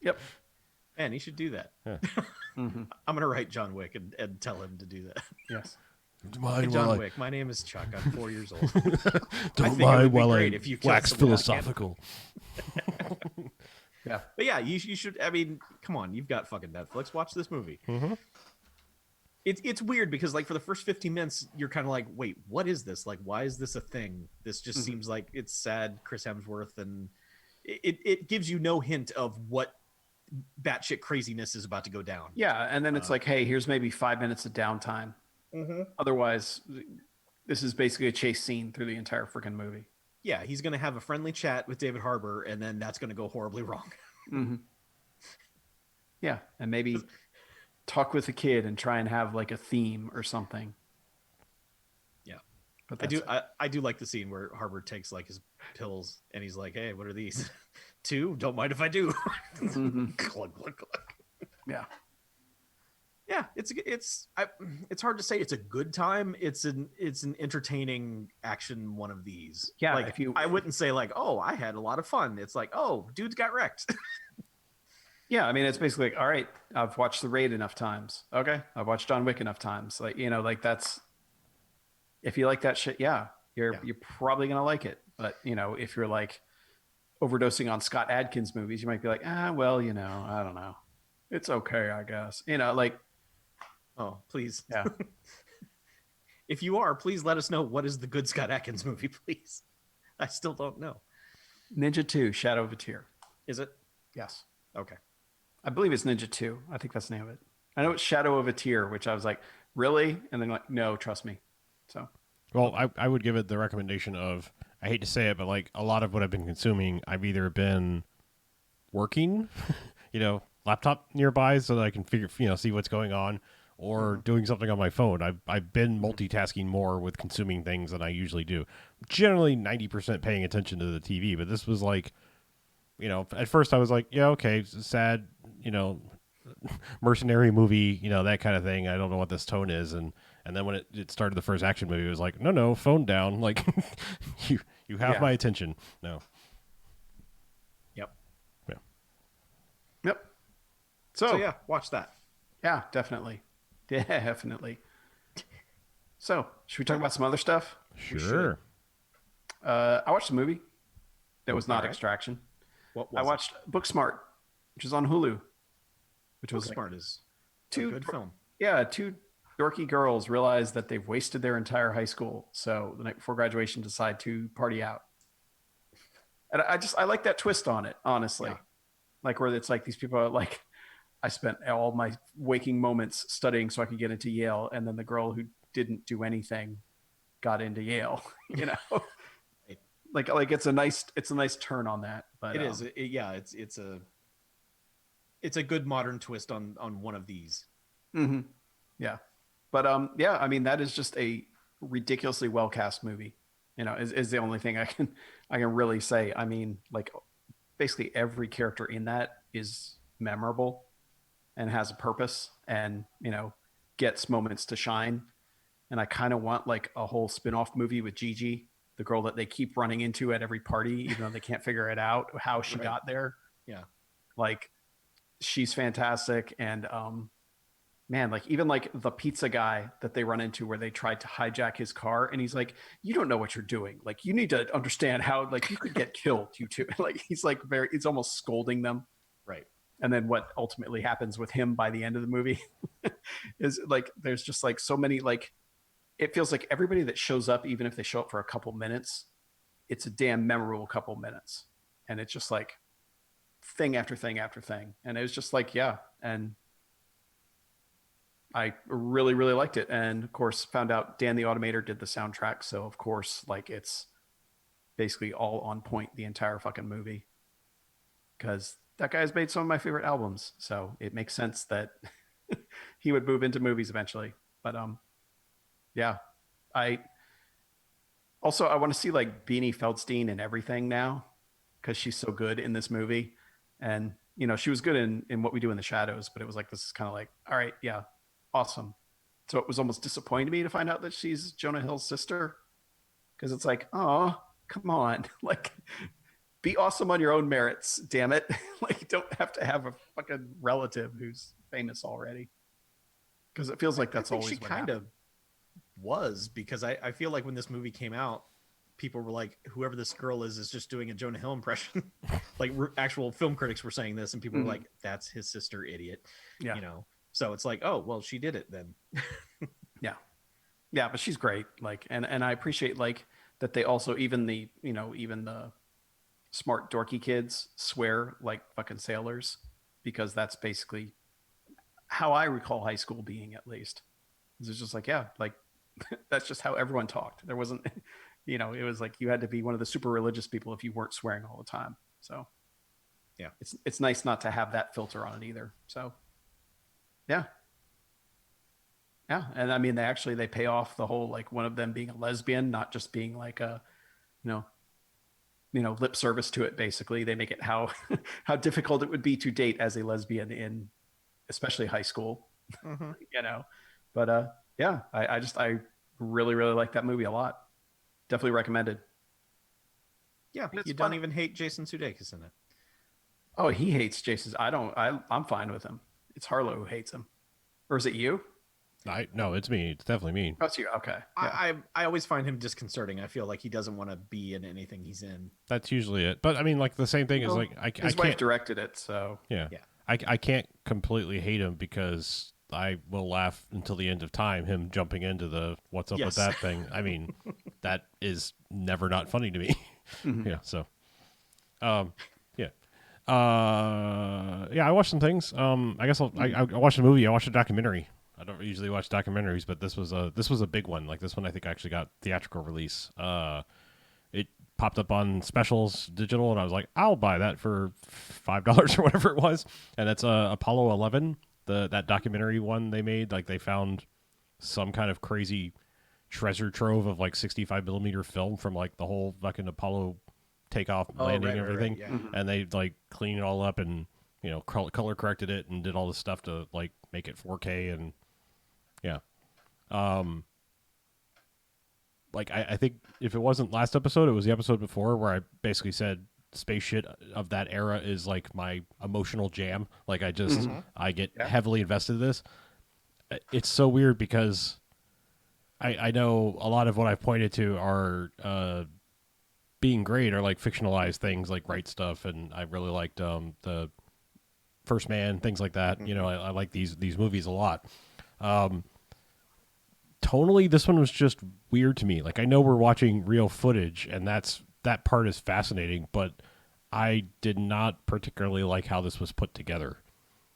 Yep. Man, he should do that. Yeah. I'm gonna write John Wick and tell him to do that. Yes. Hey, John Wick, my name is Chuck. I'm 4 years old. Don't think it mind would be while great I if you killed wax someone without philosophical. Yeah. But yeah, you should. I mean, come on, you've got fucking Netflix. Watch this movie. Mm-hmm. It's weird because like for the first 15 minutes, you're kind of like, wait, what is this? Like, why is this a thing? This just seems like it's sad, Chris Hemsworth, and it gives you no hint of what batshit craziness is about to go down. Yeah, and then it's like, hey, here's maybe 5 minutes of downtime. Otherwise, this is basically a chase scene through the entire freaking movie. Yeah, he's gonna have a friendly chat with David Harbour, and then that's gonna go horribly wrong. Yeah, and maybe talk with a kid and try and have like a theme or something. Yeah. But I that's do. I do like the scene where Harbour takes like his pills and he's like, "Hey, what are these? 2? Don't mind if I do." Glug, glug, glug. Yeah. Yeah, it's hard to say it's a good time. It's an entertaining action one of these. Yeah, like if you- I wouldn't say like, "Oh, I had a lot of fun." It's like, "Oh, dudes got wrecked." Yeah, I mean, it's basically like, all right, I've watched The Raid enough times. Okay, I've watched John Wick enough times. Like, like that's, if you like that shit, you're probably gonna like it. But if you're like overdosing on Scott Adkins movies, you might be like, well, I don't know, it's okay, I guess. Like, Oh, please. yeah, If you are, please let us know what is the good Scott Adkins movie, please. I still don't know. Ninja 2, Shadow of a Tear. Is it? Yes, Okay. I believe it's Ninja 2. I think that's the name of it. I know it's Shadow of a Tear, which I was like, really? And then like, no, trust me. So Well, I would give it the recommendation of, I hate to say it, but like a lot of what I've been consuming, I've either been working, laptop nearby so that I can see what's going on, or doing something on my phone. I've been multitasking more with consuming things than I usually do. Generally 90% paying attention to the TV, but this was like, at first I was like, yeah, okay, it's a sad, mercenary movie, that kind of thing. I don't know what this tone is. And then when it started the first action movie, it was like, no, phone down. Like, you have my attention. No. Yep. Yeah. Yep. So yeah, watch that. Yeah, definitely. Definitely. So, should we talk about some other stuff? Sure. I watched a movie that was not All right. Extraction. What was I watched Booksmart, which is on Hulu. Which was Smart is a two good film. Yeah, two dorky girls realize that they've wasted their entire high school. So the night before graduation decide to party out. And I like that twist on it, honestly. Yeah. Like where it's like these people are like, I spent all my waking moments studying so I could get into Yale, and then the girl who didn't do anything got into Yale. Like it's a nice turn on that. But It is. It's a good modern twist on one of these. Mm-hmm. Yeah, but I mean that is just a ridiculously well cast movie. Is the only thing I can really say. I mean, like basically every character in that is memorable and has a purpose, and gets moments to shine. And I kind of want like a whole spin-off movie with Gigi, the girl that they keep running into at every party, even though they can't figure it out how she Right. got there. Yeah. Like she's fantastic, and man, like even like the pizza guy that they run into where they tried to hijack his car, and he's like, you don't know what you're doing. Like you need to understand how like you could get killed, you too. Like he's like he's almost scolding them. Right. And then what ultimately happens with him by the end of the movie is like there's just like so many like it feels like everybody that shows up, even if they show up for a couple minutes, it's a damn memorable couple minutes. And it's just like thing after thing after thing. And it was just like, yeah. And I really, really liked it. And of course, found out Dan the Automator did the soundtrack. So, of course, like it's basically all on point the entire fucking movie. Because that guy's made some of my favorite albums. So it makes sense that he would move into movies eventually. But yeah. I also I want to see like Beanie Feldstein and everything now because she's so good in this movie. And you know, she was good in What We Do in the Shadows, but it was like this is kind of like, all right, yeah, awesome. So it was almost disappointing to me to find out that she's Jonah Hill's sister because it's like, oh, come on, like be awesome on your own merits, damn it. Like you don't have to have a fucking relative who's famous already. Because it feels like that's I think always she what kind happened. of was because I feel like when this movie came out, people were like, whoever this girl is just doing a Jonah Hill impression. Like actual film critics were saying this, and people were like, that's his sister, idiot. Yeah. You know, so it's like, oh, well, she did it then. Yeah. Yeah, but she's great. Like, and I appreciate like that they also even the even the smart dorky kids swear like fucking sailors because that's basically how I recall high school being at least. It's just like yeah, like that's just how everyone talked. There wasn't, it was like you had to be one of the super religious people if you weren't swearing all the time. So Yeah. it's nice not to have that filter on it either. So yeah. Yeah, and I mean they pay off the whole like one of them being a lesbian, not just being like a, you know, lip service to it. Basically, they make it how how difficult it would be to date as a lesbian in, especially high school. Mm-hmm. But yeah, I really really like that movie a lot. Definitely recommended. Yeah, And it's you don't funny. even hate Jason Sudeikis in it. Oh, he hates Jason's. I don't. I'm fine with him. It's Harlow who hates him, or is it you? No, it's me. It's definitely me. Oh, it's you. Okay. Yeah. I always find him disconcerting. I feel like he doesn't want to be in anything he's in. That's usually it. But I mean, like the same thing is Well, like I his wife can't. directed it, so Yeah. Yeah. I can't completely hate him because I will laugh until the end of time. Him jumping into the what's up with Yes. that thing. I mean, that is never not funny to me. Mhm. Yeah. So, yeah. Yeah. I watched some things. I guess I watched a movie. I watched a documentary. I don't usually watch documentaries, but this was a big one. Like this one, I think actually got theatrical release. It popped up on specials digital, and I was like, I'll buy that for $5 or whatever it was. And that's Apollo 11, that documentary one they made. Like they found some kind of crazy treasure trove of like 65 millimeter film from like the whole fucking Apollo takeoff, landing, and everything. yeah. Mhm. And they like cleaned it all up and color corrected it and did all this stuff to like make it 4K and yeah. Like I think if it wasn't last episode, it was the episode before where I basically said space shit of that era is like my emotional jam. Like I just I get Yeah. heavily invested in this. It's so weird because I know a lot of what I've pointed to are being great are like fictionalized things like Right Stuff, and I really liked the First Man, things like that. I like these movies a lot. Tonally, this one was just weird to me. Like I know we're watching real footage, and that part is fascinating, but I did not particularly like how this was put together,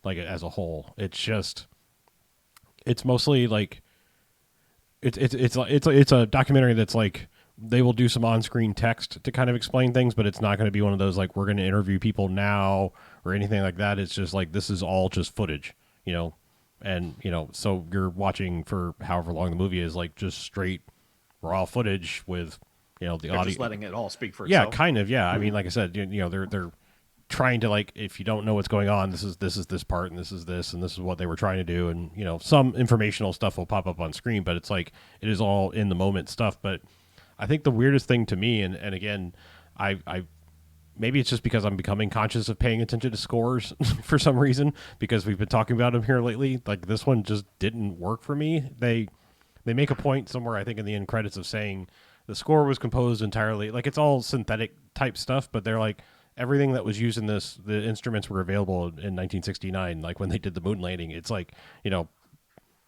like as a whole. It's mostly like it's a documentary that's like they will do some on-screen text to kind of explain things, but it's not going to be one of those like we're going to interview people now or anything like that. It's just like this is all just footage, and so you're watching for however long the movie is, like just straight raw footage with the They're audio. just letting it all speak for Yeah, itself. kind of. Yeah, I mean, like I said, they're trying to like if you don't know what's going on, this is this part and this is this and this is what they were trying to do, and some informational stuff will pop up on screen, but it's like it is all in the moment stuff. But I think the weirdest thing to me, and again, I maybe it's just because I'm becoming conscious of paying attention to scores for some reason, because we've been talking about them here lately. Like, this one just didn't work for me. They make a point somewhere, I think, in the end credits of saying the score was composed entirely, like, it's all synthetic type stuff, but they're like, everything that was used in this, the instruments were available in 1969, like when they did the moon landing. It's like,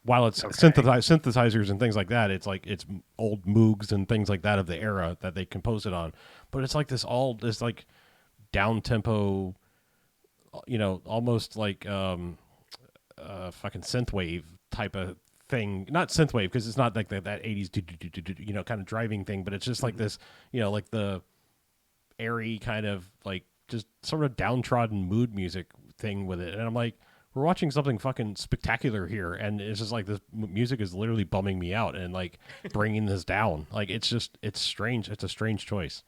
while it's synthesizers and things like that, it's like it's old Moogs and things like that of the era that they composed it on. But it's like this like down tempo, almost like fucking synthwave type of thing. Not synthwave, because it's not like that 80s kind of driving thing, but it's just like this, like the airy kind of like just sort of downtrodden mood music thing with it. And I'm like, we're watching something fucking spectacular here, and it's just like this music is literally bumming me out and like bringing this down. Like, it's strange. It's a strange choice.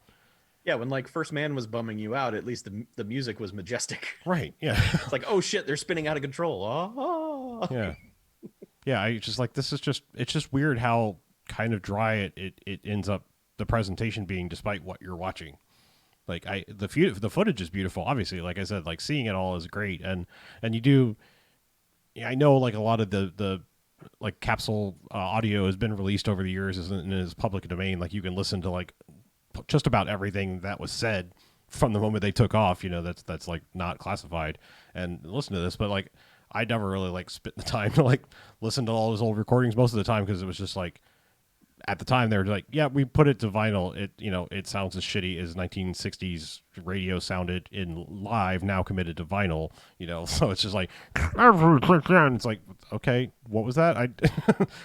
Yeah, when like First Man was bumming you out, at least the music was majestic. Right. Yeah. It's like, oh shit, they're spinning out of control. Oh. Yeah. Yeah. I just like, it's just weird how kind of dry it ends up, the presentation being, despite what you're watching. Like, the footage is beautiful, obviously. Like I said, like, seeing it all is great, and you do. I know, like, a lot of the like capsule audio has been released over the years and is public domain. Like, you can listen to like just about everything that was said from the moment they took off. That's like not classified, and listen to this. But like, I never really like spent the time to like listen to all those old recordings most of the time, because it was just like, at the time they were like, yeah, we put it to vinyl. It sounds as shitty as 1960s radio sounded in live, now committed to vinyl. So it's just like, it's like, okay, what was that?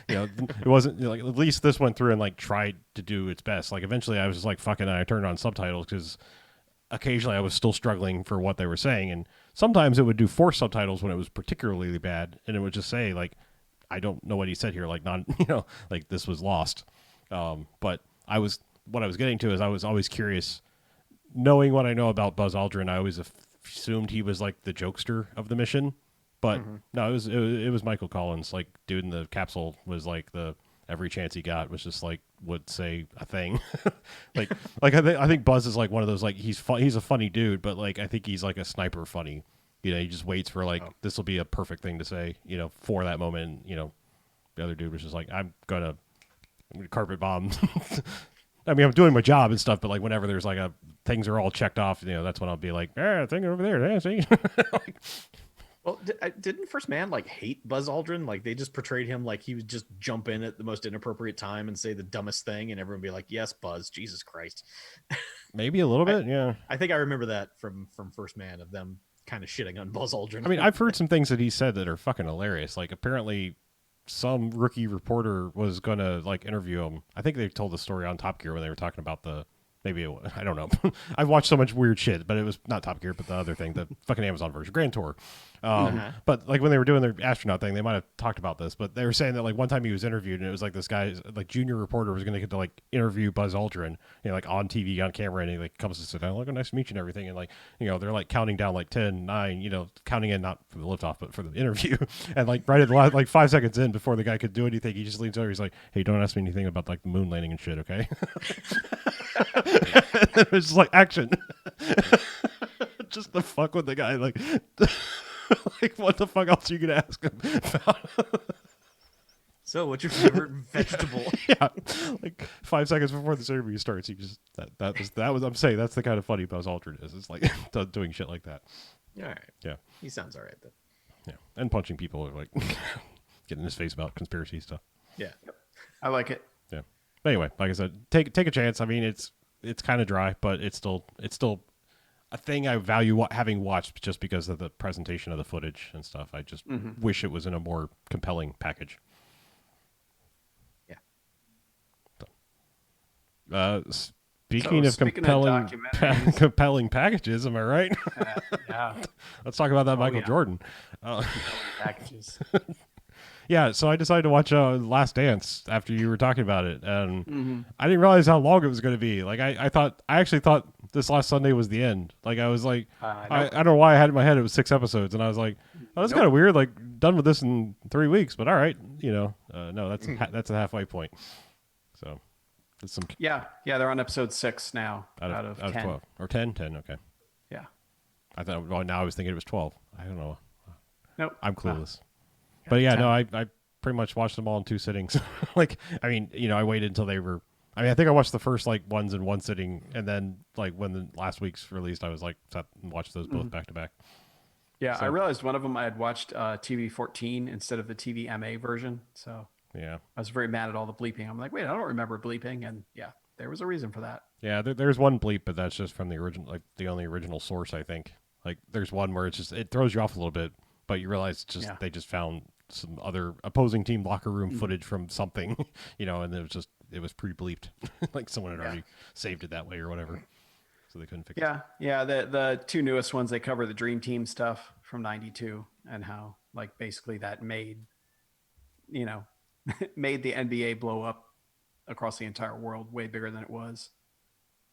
It wasn't like, at least this went through and like tried to do its best. Like, eventually I was just like, fucking, I turned on subtitles, because occasionally I was still struggling for what they were saying, and sometimes it would do forced subtitles when it was particularly bad, and it would just say like, I don't know what he said here, like, not, like, this was lost. But what I was getting to is, I was always curious, knowing what I know about Buzz Aldrin, I always assumed he was like the jokester of the mission, but no, it was Michael Collins. Like, dude in the capsule was like, every chance he got was just like, would say a thing. like I think Buzz is like one of those, like, he's a funny dude, but like, I think he's like a sniper funny. He just waits for like, this will be a perfect thing to say, for that moment. The other dude was just like, I'm gonna carpet bomb. I mean, I'm doing my job and stuff, but like, whenever there's like things are all checked off, that's when I'll be like, thing over there. See? Like, well, didn't First Man like hate Buzz Aldrin? Like, they just portrayed him like he would just jump in at the most inappropriate time and say the dumbest thing, and everyone would be like, yes, Buzz, Jesus Christ. Maybe a little bit, yeah. I think I remember that from First Man, of them kind of shitting on Buzz Aldrin. I mean, I've heard some things that he said that are fucking hilarious. Like, apparently some rookie reporter was going to like interview him. I think they told the story on Top Gear when they were talking about I don't know. I've watched so much weird shit, but it was not Top Gear, but the other thing, the fucking Amazon version, Grand Tour. But like, when they were doing their astronaut thing, they might have talked about this, but they were saying that like one time he was interviewed, and it was like this guy, like junior reporter, was going to get to like interview Buzz Aldrin, like on TV, on camera, and he like comes to sit down, like, oh, nice to meet you and everything. And like, they're like counting down like 10, 9, counting in, not for the liftoff, but for the interview. And like right at the last, like 5 seconds in, before the guy could do anything, he just leans over. He's like, hey, don't ask me anything about like the moon landing and shit. Okay. It was just like, action. Just to fuck with the guy, like, like, what the fuck else are you gonna ask him about? So, what's your favorite vegetable? Yeah, like 5 seconds before this interview starts, he just that was I'm saying that's the kind of funny Buzz Aldrin is. It's like doing shit like that. All right. Yeah, he sounds all right then. Yeah, and punching people, or like getting in his face about conspiracy stuff. Yeah, I like it. Yeah. But anyway, like I said, take a chance. I mean, it's kind of dry, but it's still a thing I value having watched, just because of the presentation of the footage and stuff. I just wish it was in a more compelling package. Yeah. Speaking of compelling packages, am I right? Yeah. Let's talk about that Michael Jordan. Packages. Yeah, so I decided to watch Last Dance after you were talking about it, and I didn't realize how long it was going to be. Like, I actually thought this last Sunday was the end. Like, I was like, I don't know why I had in my head it was 6 episodes, and I was like, oh, that's kind of weird. Like, done with this in 3 weeks, but all right, no, that's a halfway point. So, it's some yeah, they're on episode 6 now out of 10. 12 or 10, okay. I thought. Well, now I was thinking it was 12. I don't know. Nope. I'm Wow. clueless. But yeah, 10. no, I pretty much watched them all in 2 sittings. Like, I mean, I waited until they were. I mean, I think I watched the first like ones in 1 sitting, and then like when the last week's released, I was like sat and watched those both back to back. Yeah, I So- realized one of them I had watched TV 14 instead of the TV MA version. So Yeah, I was very mad at all the bleeping. I'm like, wait, I don't remember bleeping. And yeah, there was a reason for that. yeah. There's one bleep, but that's just from the original, like the only original source, I think. Like, there's one where it throws you off a little bit, but you realize Yeah. they just found some other opposing team locker room footage from something, and it was pre-bleeped, like someone had already saved it that way or whatever, so they couldn't fix it. Yeah. The 2 newest ones, they cover the Dream Team stuff from '92 and how like basically that made, made the NBA blow up across the entire world way bigger than it was.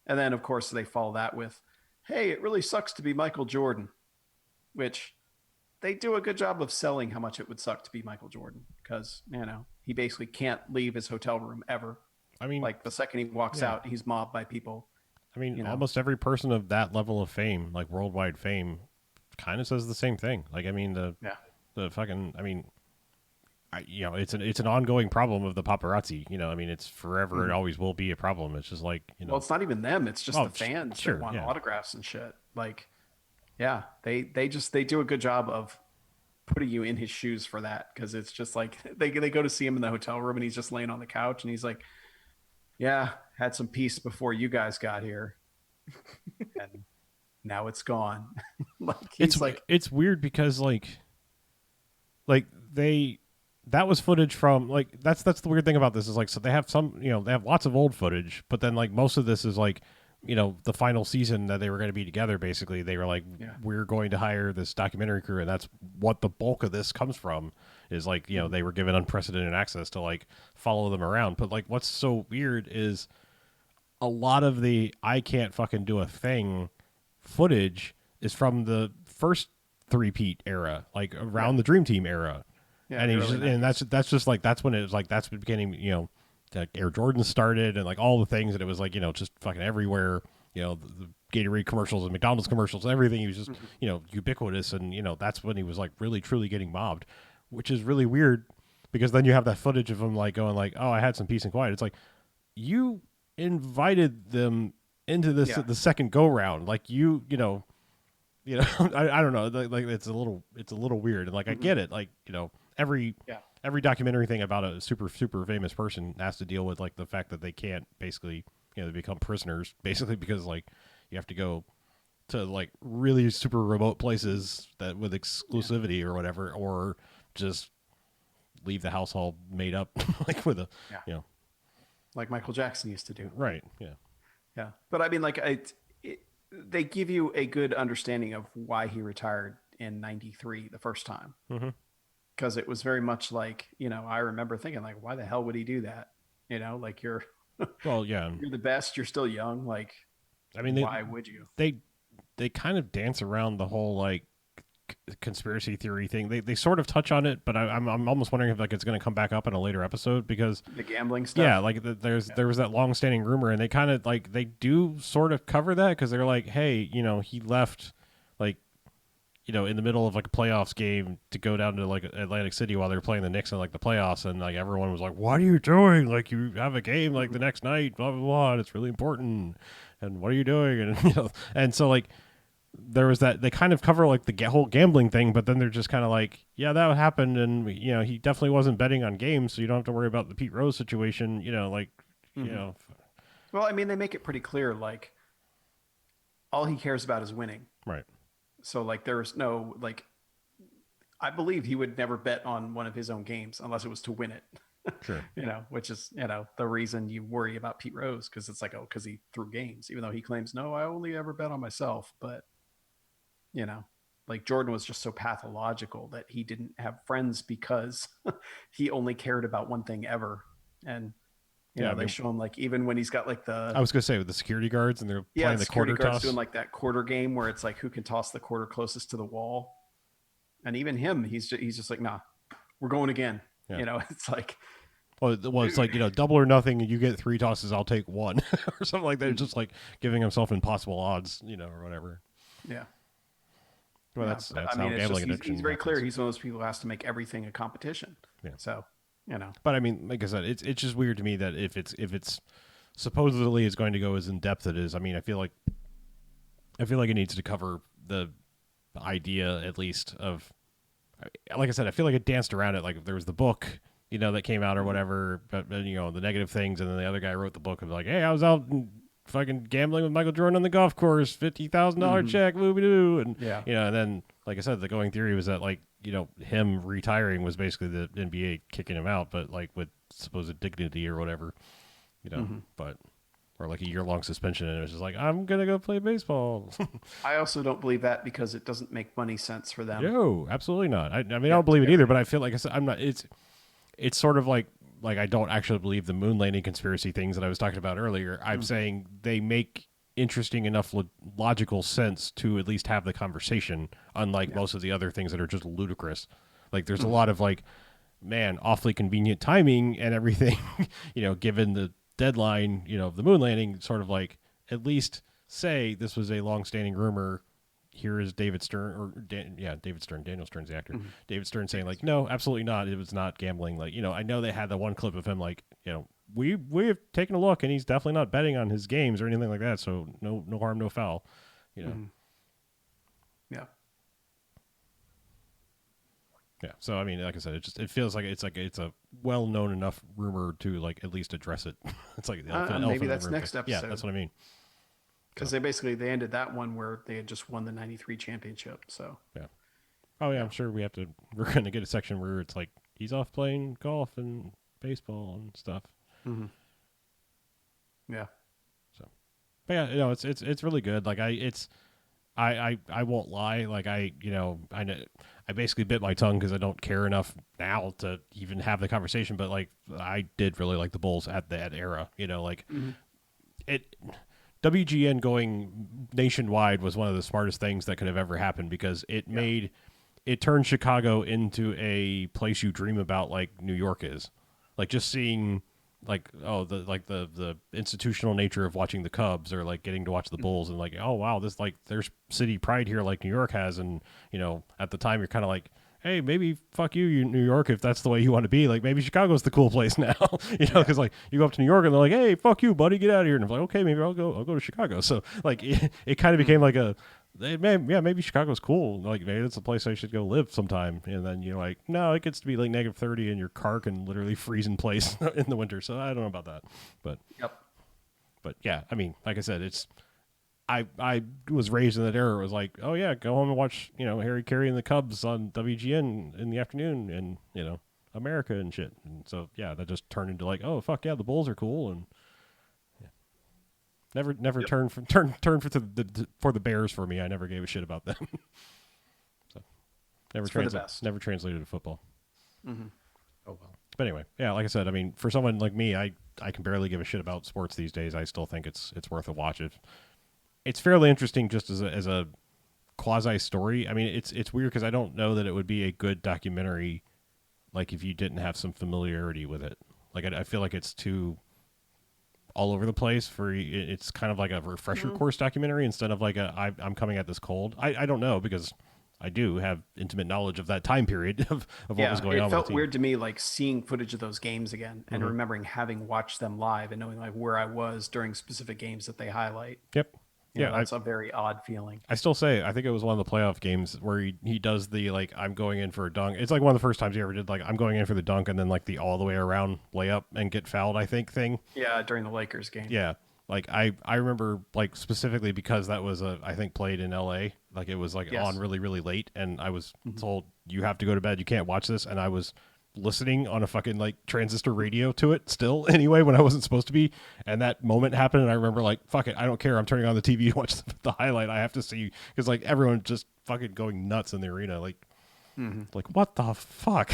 And then of course they follow that with, hey, it really sucks to be Michael Jordan, which they do a good job of selling how much it would suck to be Michael Jordan because, he basically can't leave his hotel room ever. I mean, Like the second he walks out, he's mobbed by people. almost every person of that level of fame, like worldwide fame, kind of says the same thing. Like, I mean, the fucking, it's an ongoing problem of the paparazzi. I mean, it's forever. It always will be a problem. It's just like, Well, it's not even them. It's just Oh, the fans sure, that want yeah. autographs and shit. Like, yeah, they do a good job of putting you in his shoes for that because it's just like they go to see him in the hotel room and he's just laying on the couch and he's like, yeah, had some peace before you guys got here, and now it's gone. Like it's weird because like that was footage from like that's the weird thing about this is like so they have they have lots of old footage, but then like most of this is like the final season that they were going to be together. Basically, they were like, we're going to hire this documentary crew, and that's what the bulk of this comes from. Is like they were given unprecedented access to like follow them around. But like what's so weird is a lot of the I can't fucking do a thing footage is from the first three-peat era, like around the Dream Team era. Yeah, And the he's early just, and 90s. that's just like that's when it was like that's the beginning, like Air Jordan started and like all the things that it was like just fucking everywhere. The Gatorade commercials and McDonald's commercials, everything. He was just ubiquitous, and that's when he was like really truly getting mobbed, which is really weird because then you have that footage of him like going like, oh, I had some peace and quiet. It's like you invited them into this the second go round, like I don't know, like it's a little weird, and like I get it, like every documentary thing about a super famous person has to deal with like the fact that they can't basically they become prisoners basically because like you have to go to like really super remote places that with exclusivity or whatever, or just leave the house all made up like with a like Michael Jackson used to do. right Yeah, but I mean, like, they give you a good understanding of why he retired in '93 the first time, because it was very much like I remember thinking like, why the hell would he do that? Like you're well yeah you're the best, you're still young, like I mean why would you? they kind of dance around the whole like conspiracy theory thing. They sort of touch on it, but I'm almost wondering if like it's going to come back up in a later episode because The gambling stuff. yeah, like there was that long standing rumor, and they kind of like they do sort of cover that because they're like, hey, he left like in the middle of like a playoffs game to go down to like Atlantic City while they were playing the Knicks in like the playoffs, and like everyone was like, what are you doing? Like you have a game like the next night, blah blah blah, and it's really important, and what are you doing? And and so like there was that they kind of cover like the whole gambling thing, but then they're just kind of like, yeah, that happened, and he definitely wasn't betting on games, so you don't have to worry about the Pete Rose situation. Well, I mean, they make it pretty clear, like all he cares about is winning. Right. So like there's no like, I believe he would never bet on one of his own games unless it was to win it. Sure. Which is the reason you worry about Pete Rose, because it's like, oh, because he threw games, even though he claims no, I only ever bet on myself. But like Jordan was just so pathological that he didn't have friends because he only cared about one thing ever. And they show him like even when he's got like I was gonna say with the security guards and they're playing the security quarter guards toss, doing like that quarter game where it's like who can toss the quarter closest to the wall. And even him, he's just like, nah, we're going again. Yeah. It's like, well, it's like double or nothing, and you get 3 tosses, I'll take 1 or something like that. Just like giving himself impossible odds, or whatever. Yeah. Well, Yeah, that's but, that's I mean, how it's just gambling addiction he's very clear. happens. He's one of those people who has to make everything a competition. Yeah. So, But I mean, like I said, it's just weird to me that if it's supposedly is going to go as in depth it is. I mean, I feel like it needs to cover the idea at least of, like I said, I feel like it danced around it. Like if there was the book, that came out or whatever, but the negative things, and then the other guy wrote the book of like, hey, I was out fucking gambling with Michael Jordan on the golf course, $50,000 check, whoopie doo, and yeah. and then like I said, the going theory was that like him retiring was basically the NBA kicking him out, but like with supposed dignity or whatever, but. Or like a year-long suspension, and it was just like, I'm gonna go play baseball. I also don't believe that because it doesn't make money sense for them. No, absolutely not. I mean, I Yeah, don't believe it either, but I feel like I said, I'm not. It's sort of like I don't actually believe the moon landing conspiracy things that I was talking about earlier. I'm saying they make interesting enough logical sense to at least have the conversation, unlike most of the other things that are just ludicrous. Like there's a lot of like, man, awfully convenient timing and everything, given the deadline, of the moon landing, sort of like at least say this was a long-standing rumor. Here is David Stern, David Stern, Daniel Stern's the actor. David Stern saying like, no, absolutely not. It was not gambling. Like, I know they had the one clip of him like, we have taken a look and he's definitely not betting on his games or anything like that. So no harm, no foul, Yeah. Yeah. So I mean, like I said, it feels like it's a well-known enough rumor to like at least address it. It's like the elephant maybe in the that's room. next episode. Yeah, that's what I mean. Because they ended that one where they had just won the '93 championship. So Yeah. Oh yeah, I'm sure we're going to get a section where it's like he's off playing golf and baseball and stuff. yeah, So, but yeah, it's really good. Like I won't lie. Like I know I basically bit my tongue because I don't care enough now to even have the conversation. But like I did really like the Bulls at that era. Like it. WGN going nationwide was one of the smartest things that could have ever happened because it turned Chicago into a place you dream about, like New York is. Like just seeing the institutional nature of watching the Cubs or like getting to watch the Bulls and like, oh wow, this like there's city pride here like New York has. And at the time you're kind of like, hey, maybe fuck you New York, if that's the way you want to be. Like maybe Chicago's the cool place now, because like you go up to New York and they're like, hey, fuck you, buddy, get out of here. And I'm like, okay, maybe I'll go to Chicago. So like it kind of became like maybe Chicago's cool. Like maybe it's a place I should go live sometime. And then you're like, no, it gets to be like -30 and your car can literally freeze in place in the winter. So I don't know about that, but yeah, I mean, like I said, I was raised in that era. It was like, oh yeah, go home and watch, Harry Carey and the Cubs on WGN in the afternoon and, America and shit. And so, yeah, that just turned into like, oh fuck yeah, the Bulls are cool. And yeah. Never turned for the Bears for me. I never gave a shit about them. So never translated to football. Oh well. But anyway, yeah, like I said, I mean, for someone like me, I can barely give a shit about sports these days. I still think it's worth a watch. It's fairly interesting just as a quasi story. I mean, it's weird because I don't know that it would be a good documentary, like if you didn't have some familiarity with it. Like I feel like it's too all over the place it's kind of like a refresher course documentary instead of like I'm coming at this cold. I don't know because I do have intimate knowledge of that time period of what was going on. It with felt the team. weird to me, like seeing footage of those games again and remembering having watched them live and knowing like where I was during specific games that they highlight. Yep. Yeah, that's a very odd feeling. I still say I think it was one of the playoff games where he does the like I'm going in for a dunk. It's like one of the first times he ever did like I'm going in for the dunk and then like the all the way around layup and get fouled, I think thing. Yeah, during the Lakers game. Yeah. Like I remember like specifically because that was I think played in LA. Like it was like on really, really late and I was told you have to go to bed, you can't watch this, and I was listening on a fucking like transistor radio to it still anyway when I wasn't supposed to be, and that moment happened and I remember like fuck it, I don't care, I'm turning on the TV to watch the highlight. I have to see because like everyone just fucking going nuts in the arena like like what the fuck.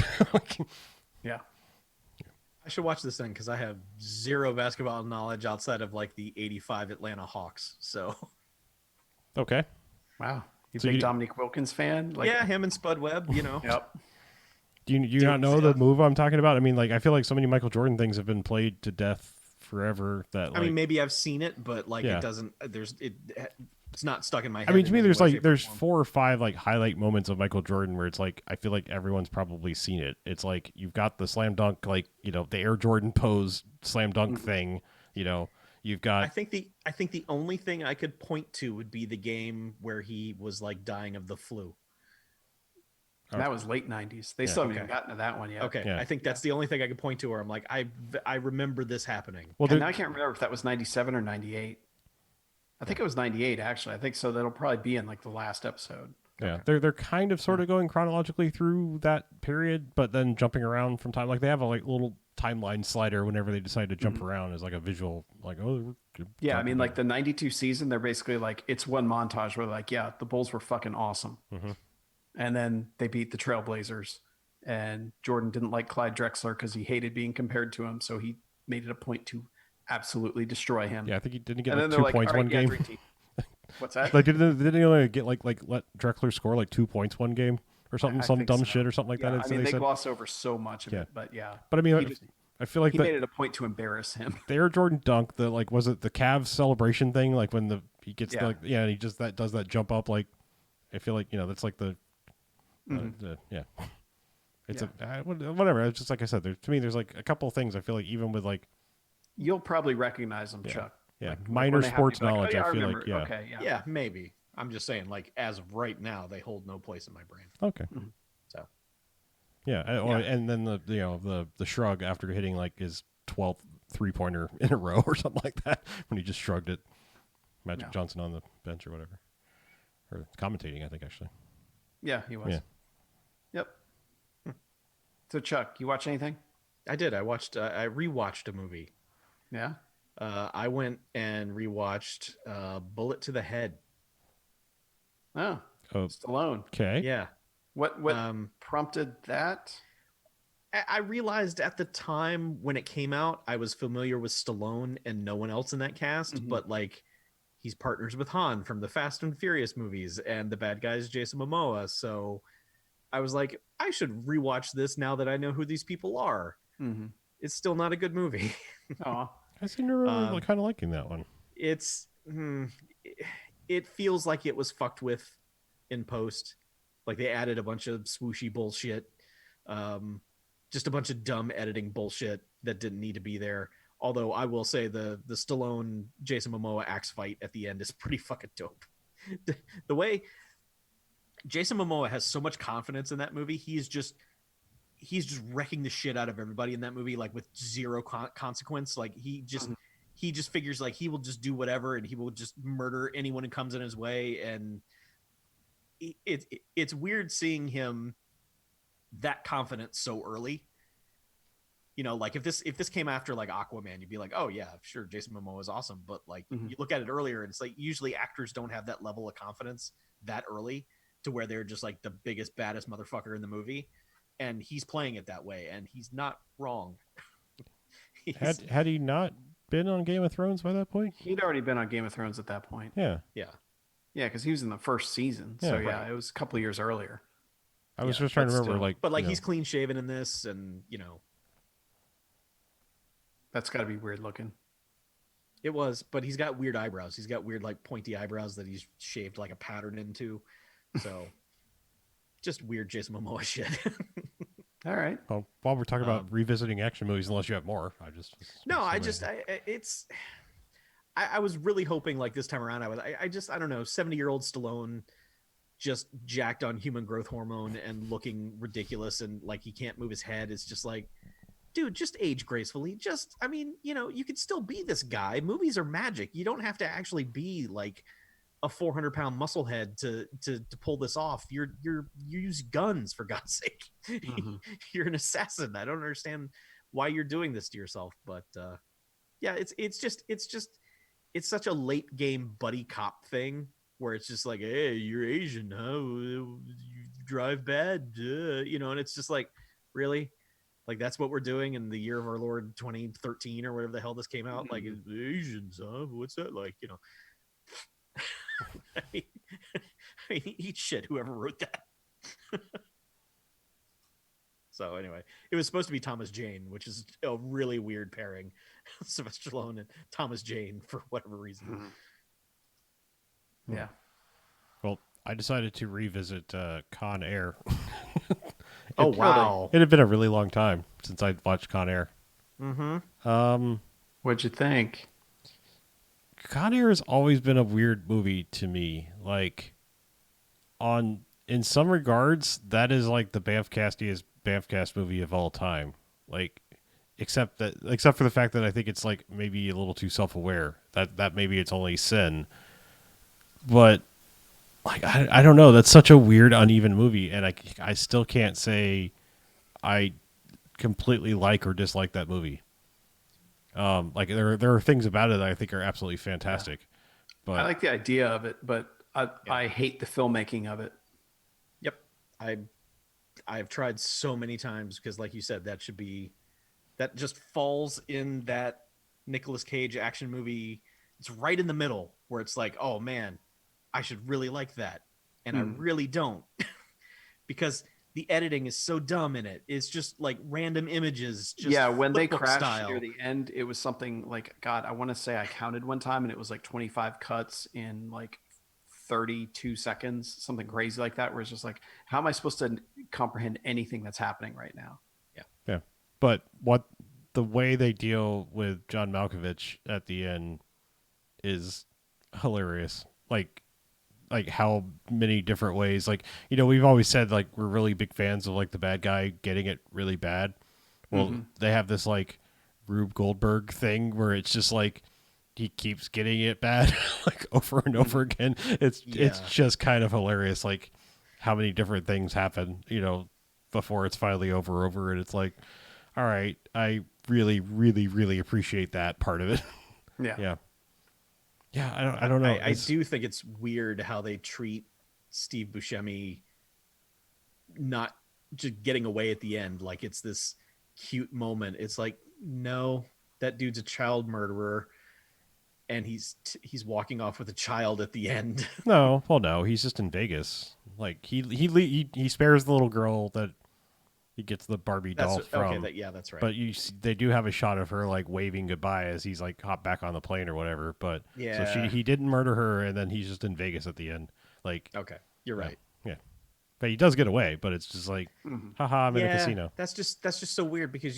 Yeah. I should watch this then because I have zero basketball knowledge outside of like the '85 Atlanta Hawks. So Okay. Wow. You So big you- Dominique Wilkins fan? Like, yeah, him and Spud Webb, Yep. Do you not know the move I'm talking about? I mean, like, I feel like so many Michael Jordan things have been played to death forever that, like, I mean, maybe I've seen it, but like Yeah. it doesn't. It's not stuck in my head. I mean, to in me, any there's way, like shape, or there's form. 4 or 5 like highlight moments of Michael Jordan where it's like I feel like everyone's probably seen it. It's like you've got the slam dunk, like the Air Jordan pose slam dunk Mhm. thing. You've got I think the only thing I could point to would be the game where he was like dying of the flu. That was late '90s. They Yeah. still haven't even Okay. gotten to that one yet. Okay, Yeah. I think that's the only thing I could point to where I'm like, I remember this happening. well, And now I can't remember if that was '97 or '98. I think Yeah. it was '98 actually. I think so. That'll probably be in like the last episode. yeah, Okay. they're kind of sort of going chronologically through that period, but then jumping around from time. Like they have a like little timeline slider whenever they decide to jump around as like a visual, like Yeah, I mean, like the '92 season, they're basically like it's one montage where like, yeah, the Bulls were fucking awesome, Mm-hmm. and then they beat the Trailblazers, and Jordan didn't like Clyde Drexler because he hated being compared to him, so he made it a point to absolutely destroy him. Yeah, I think he didn't get And like then they're two like, points all right, one yeah, game. dream team. What's that? Like didn't he only get like let Drexler score like 2 points one game or something, I some think dumb so. shit or something like Yeah, that? I mean, they said. gloss over so much of Yeah. it, but yeah, But I mean, he, just, I feel like he the made it a point to embarrass him. the Air Jordan dunk, the like was it the Cavs celebration thing? Like when he gets Yeah. and he just does that jump up. Like I feel like that's like Mhm. yeah. It's Yeah. whatever. It's just like I said. To me, there's like a couple of things I feel like even with like You'll probably recognize them, Yeah. Chuck. yeah Like minor when they happen, sports you'll be like, knowledge. oh, yeah, I feel remember. like yeah. Okay, yeah. Yeah, maybe. I'm just saying, like as of right now, they hold no place in my brain. Okay. So Yeah, and then the shrug after hitting like his 12th 3-pointer in a row or something like that when he just shrugged it. Magic Yeah. Johnson on the bench or whatever, or commentating, I think actually. Yeah, he was. Yeah. Yep. So Chuck, you watch anything? I did. I rewatched a movie. Yeah. I went and rewatched Bullet to the Head. Oh, Oh, Stallone. okay. Yeah. What Um, prompted that? I realized at the time when it came out, I was familiar with Stallone and no one else in that cast, Mhm. but like he's partners with Han from the Fast and Furious movies, and the bad guy is Jason Momoa. So I was like, I should rewatch this now that I know who these people are. Mm-hmm. It's still not a good movie. Oh, I seem to remember Um, kind of liking that one. it's it feels like it was fucked with in post. Like they added a bunch of swooshy bullshit, just a bunch of dumb editing bullshit that didn't need to be there. Although I will say the Stallone Jason Momoa axe fight at the end is pretty fucking dope. The way Jason Momoa has so much confidence in that movie, he's just wrecking the shit out of everybody in that movie, like with zero consequence. Like he just figures like he will just do whatever and he will just murder anyone who comes in his way. And it's weird seeing him that confident so early. Like if this came after like Aquaman, you'd be like, oh yeah, sure, Jason Momoa is awesome. But like you look at it earlier, and it's like usually actors don't have that level of confidence that early to where they're just like the biggest baddest motherfucker in the movie, and he's playing it that way, and he's not wrong. Had he not been on Game of Thrones by that point? he'd already been on Game of Thrones at that point. Yeah. Yeah. Yeah, because he was in the first season. Yeah, So yeah, right. it was a couple of years earlier. I was Yeah, just trying but to remember still. But like you know, he's clean shaven in this, and That's got to be weird looking. it was. But he's got weird eyebrows. He's got weird like pointy eyebrows that he's shaved like a pattern into. So just weird Jason Momoa shit. All right. well, while we're talking about revisiting action movies, unless you have more, No, I was really hoping like this time around I don't know, 70-year-old Stallone just jacked on human growth hormone and looking ridiculous and like he can't move his head. It's just like, dude, just age gracefully. You could still be this guy. Movies are magic. You don't have to actually be like a 400-pound muscle head to pull this off. You use guns, for God's sake. Mhm. You're an assassin. I don't understand why you're doing this to yourself, but yeah, it's such a late game buddy cop thing where it's just like, hey, you're Asian, huh? You drive bad, and it's just like, really? Like that's what we're doing in the year of our Lord 2013 or whatever the hell this came out. Like Asians, huh? What's that like? I mean, eat shit. Whoever wrote that. So anyway, it was supposed to be Thomas Jane, which is a really weird pairing, Sylvester Stallone and Thomas Jane for whatever reason. Yeah. Well, I decided to revisit Con Air. Oh it, wow. it had been a really long time since I'd watched Con Air. Mm-hmm. What'd you think? Con Air has always been a weird movie to me. Like, in some regards, that is like the Bamfcastiest Bamfcast movie of all time. Like, except for the fact that I think it's like maybe a little too self-aware. That maybe it's only sin. But like I don't know. That's such a weird, uneven movie, and I still can't say I completely like or dislike that movie. Like there are things about it that I think are absolutely fantastic, I but like the idea of it, but Yeah. I hate the filmmaking of it. Yep. I I've tried so many times because, like you said, that just falls in that Nicolas Cage action movie. It's right in the middle where it's like, oh man, I should really like that, and I really don't because the editing is so dumb in it. It's just like random images, just Yeah, when they flipbook crashed near style. the end, it was something like, God, I want to say I counted one time and it was like 25 cuts in like 32 seconds, something crazy like that, where it's just like, how am I supposed to comprehend anything that's happening right now? Yeah. yeah. But the way they deal with John Malkovich at the end is hilarious. Like how many different ways. Like, we've always said like we're really big fans of like the bad guy getting it really bad. Well, they have this like Rube Goldberg thing where it's just like he keeps getting it bad like over and over again. It's Yeah. just kind of hilarious, like how many different things happen, before it's finally over, and it's like, all right, I really, really, really appreciate that part of it. Yeah. Yeah. Yeah, I don't know. I do think it's weird how they treat Steve Buscemi not just getting away at the end like it's this cute moment. It's like, no, that dude's a child murderer, and he's walking off with a child at the end. No, he's just in Vegas. Like he spares the little girl that he gets the Barbie That's doll okay. from. That's right. But they do have a shot of her like waving goodbye as he's like hop back on the plane or whatever. But so Yeah. he didn't murder her, and then he's just in Vegas at the end. Like, Okay, you're yeah, right. yeah. But he does get away. But it's just like, haha, I'm in a Yeah, casino. that's just so weird because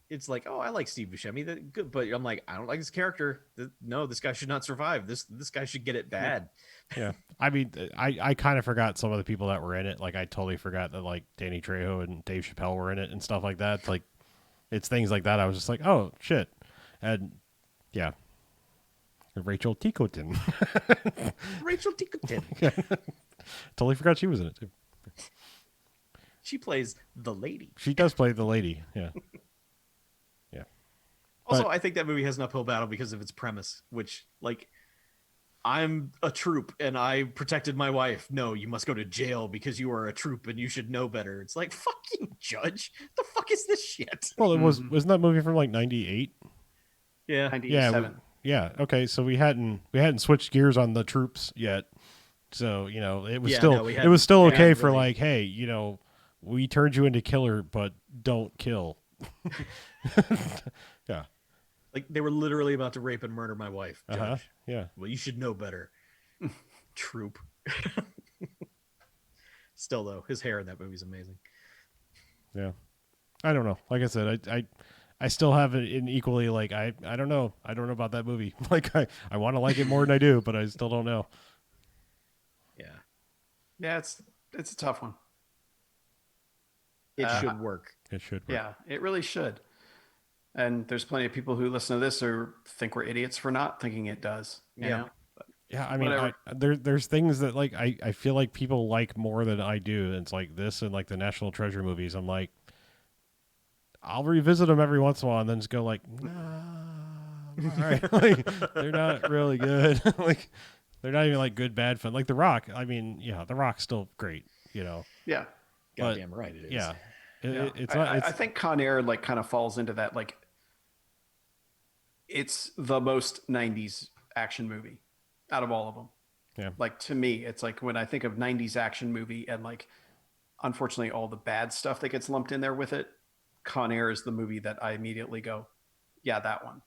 it's like, oh, I like Steve Buscemi, that good, but I'm like, I don't like his character. No, this guy should not survive. This guy should get it bad. Yeah, I mean, I kind of forgot some of the people that were in it. Like, I totally forgot that like Danny Trejo and Dave Chappelle were in it and stuff like that. Like, it's things like that. I was just like, oh shit, and yeah, Rachel Ticotin. Rachel Ticotin. Totally forgot she was in it too. She plays the lady. She does play the lady. Yeah, yeah. Also, But- I think that movie has an uphill battle because of its premise, which, like, I'm a troop and I protected my wife. No, you must go to jail because you are a troop and you should know better. It's like, fuck you, judge. The fuck is this shit? Well, wasn't that movie from like '98? Yeah. 97. Yeah. Okay, so we hadn't switched gears on the troops yet. So it was Yeah, still no, we it was still hadn't okay for really. like, hey, we turned you into killer, but don't kill. Yeah. Like, they were literally about to rape and murder my wife, judge. Uh huh. Yeah. Well, you should know better. Troop. Still, though, his hair in that movie is amazing. Yeah. I don't know. Like I said, I still have an equally like I don't know. I don't know about that movie. Like I want to like it more than I do, but I still don't know. Yeah. Yeah, it's a tough one. It should work. It should work. Yeah, it really should. And there's plenty of people who listen to this or think we're idiots for not thinking it does. You Yeah. know? Yeah, I mean, Whatever. there's things that like I feel like people like more than I do. It's like this and like the National Treasure movies. I'm like, I'll revisit them every once in a while and then just go like, nah, I'm all right. Like, they're not really good. Like, they're not even like good bad fun. Like The Rock. I mean, yeah, The Rock's still great. Yeah. But, Goddamn right it is. Yeah, Yeah. it's not. It's, I think Con Air like kind of falls into that. Like, it's the most 90s action movie out of all of them. Yeah. Like, to me, it's like when I think of 90s action movie and like, unfortunately, all the bad stuff that gets lumped in there with it, Con Air is the movie that I immediately go, yeah, that one.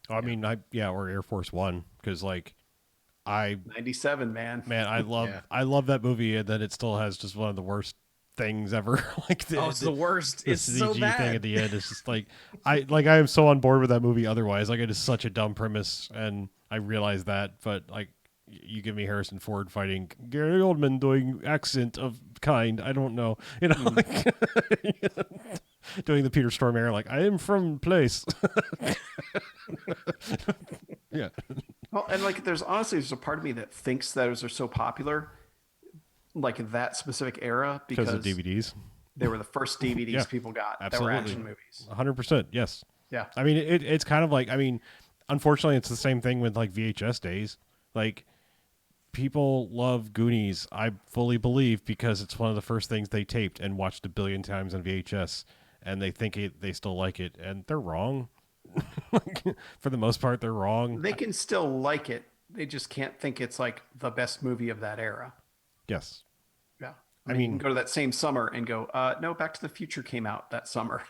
I mean, or Air Force One, because like I 97, man. Yeah. I love that movie, and then it still has just one of the worst things ever. Like Oh, it's the worst. the It's so CG thing bad. at the end is just like I am so on board with that movie otherwise. Like it is such a dumb premise, and I realize that, but like you give me Harrison Ford fighting Gary Oldman doing accent of kind, I don't know. You know, like doing the Peter Stormare like I am from place. Yeah. Well, and like, there's a part of me that thinks those are so popular, like that specific era, Because of because DVDs. they were the first DVDs Yeah, people got that absolutely. were action movies. 100%. Yes. Yeah. I mean, it's kind of like, I mean, unfortunately, it's the same thing with like VHS days. Like, people love Goonies, I fully believe, because it's one of the first things they taped and watched a billion times on VHS, and they think they still like it, and they're wrong. For the most part, they're wrong. They can still like it. They just can't think it's like the best movie of that era. Yes. Yeah. I You mean, can go to that same summer and go, no, Back to the Future came out that summer.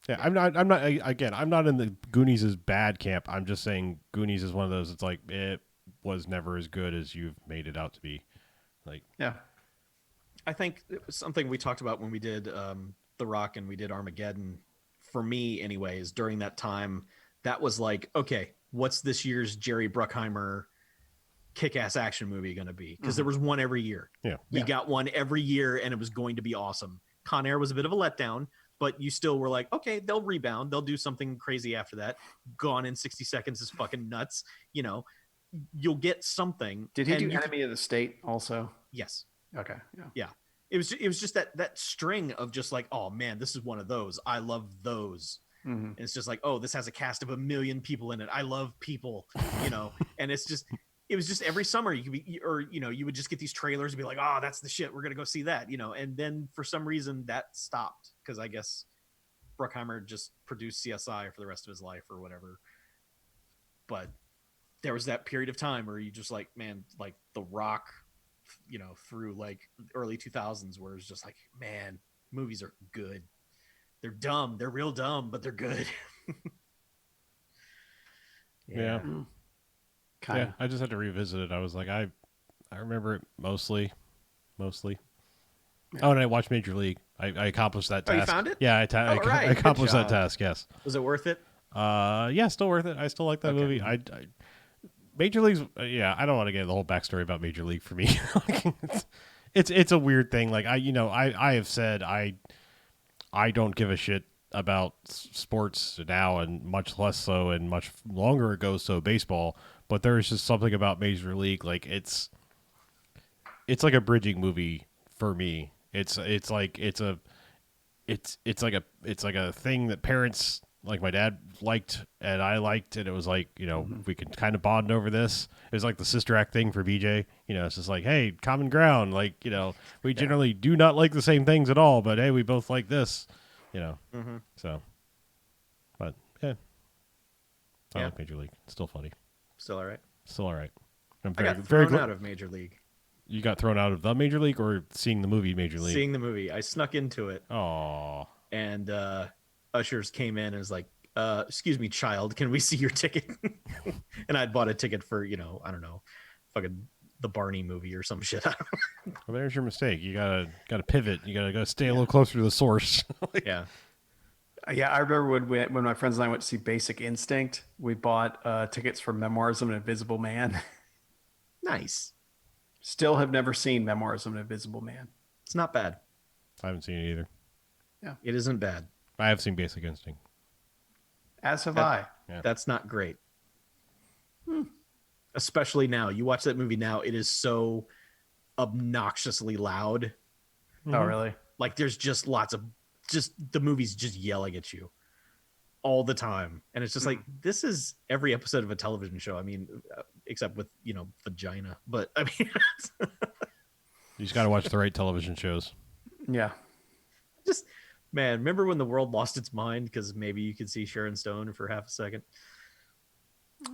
yeah, I'm not, again, I'm not in the Goonies is bad camp. I'm just saying Goonies is one of those, it's like, it was never as good as you've made it out to be. Like, Yeah. I think it was something we talked about when we did The Rock and we did Armageddon. For me, anyways, during that time, that was like, okay, what's this year's Jerry Bruckheimer kick-ass action movie going to be? Because there was one every year. yeah. We got one every year, and it was going to be awesome. Con Air was a bit of a letdown, but you still were like, okay, they'll rebound. They'll do something crazy after that. Gone in 60 Seconds is fucking nuts. You know, you'll get something. Did he and do you Enemy of the State also? Yes. Okay. Yeah. Yeah. It was just that string of just like, oh man, this is one of those. I love those. Mm-hmm. And it's just like, oh, this has a cast of 1 million people in it. I love people, you know. And it was just every summer you could be, or you know, you would just get these trailers and be like, oh, that's the shit. We're gonna go see that, you know. And then for some reason that stopped because I guess Bruckheimer just produced CSI for the rest of his life or whatever. But there was that period of time where you just like, man, like The Rock, you know, through like early 2000s where it's just like, man, movies are good. They're dumb. They're real dumb, but they're good. Yeah. Kind Yeah. of. I just had to revisit it. I was like, I remember it mostly. Yeah. Oh, and I watched Major League. I accomplished that Oh, task. you found it? Yeah, All right. I Good accomplished that job. task. Yes. Was it worth it? Yeah, still worth it. I still like that Okay. movie. I Major League's. Yeah, I don't want to get the whole backstory about Major League for me. It's a weird thing. Like I have said I don't give a shit about sports now, and much less so, and much longer ago so baseball. But there is just something about Major League. Like it's like a bridging movie for me. It's like a thing that parents like my dad liked and I liked, and it was like, you know, we could kind of bond over this. It was like the Sister Act thing for BJ. You know, it's just like, hey, common ground. Like, you know, we generally do not like the same things at all, but hey, we both like this. You know, so, but yeah, I Yeah. like Major League. It's still funny. Still all right. Still all right. I'm I very, got very thrown gl- out of Major League. You got thrown out of the Major League or seeing the movie Major League? Seeing the movie. I snuck into it Oh, and ushers came in and was like, excuse me, child, can we see your ticket? And I'd bought a ticket for, you know, I don't know, fucking the Barney movie or some shit. I don't well, there's your mistake. You gotta pivot. You gotta stay a little closer to the source. know. Yeah. Yeah, I remember when my friends and I went to see Basic Instinct, we bought tickets for Memoirs of an Invisible Man. Nice. Still have never seen Memoirs of an Invisible Man. It's not bad. I haven't seen it either. It isn't bad. I have seen Basic Instinct. As have That- I. Yeah. That's not great. Especially now. You watch that movie now, it is so obnoxiously loud. Oh, really? Like there's just lots of the movies just yelling at you all the time. And it's just like, this is every episode of a television show. I mean, except with, you know, vagina. But I mean, You just gotta watch the right television shows. Yeah. just, man, remember when the world lost its mind because maybe you could see Sharon Stone for half a second?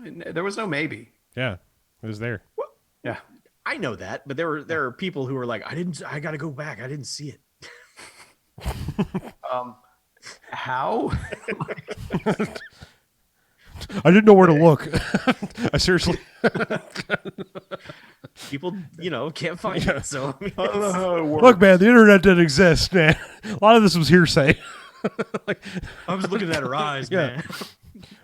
There was no maybe. Yeah, it was there. Yeah. I know that, but there are people who are like, I got to go back. I didn't see it. How? I didn't know where to look. I seriously. People, can't find Yeah. it. So I mean, I don't know how it works. Look, man, the internet didn't exist, man. A lot of this was hearsay. I was looking at her eyes, Yeah. man.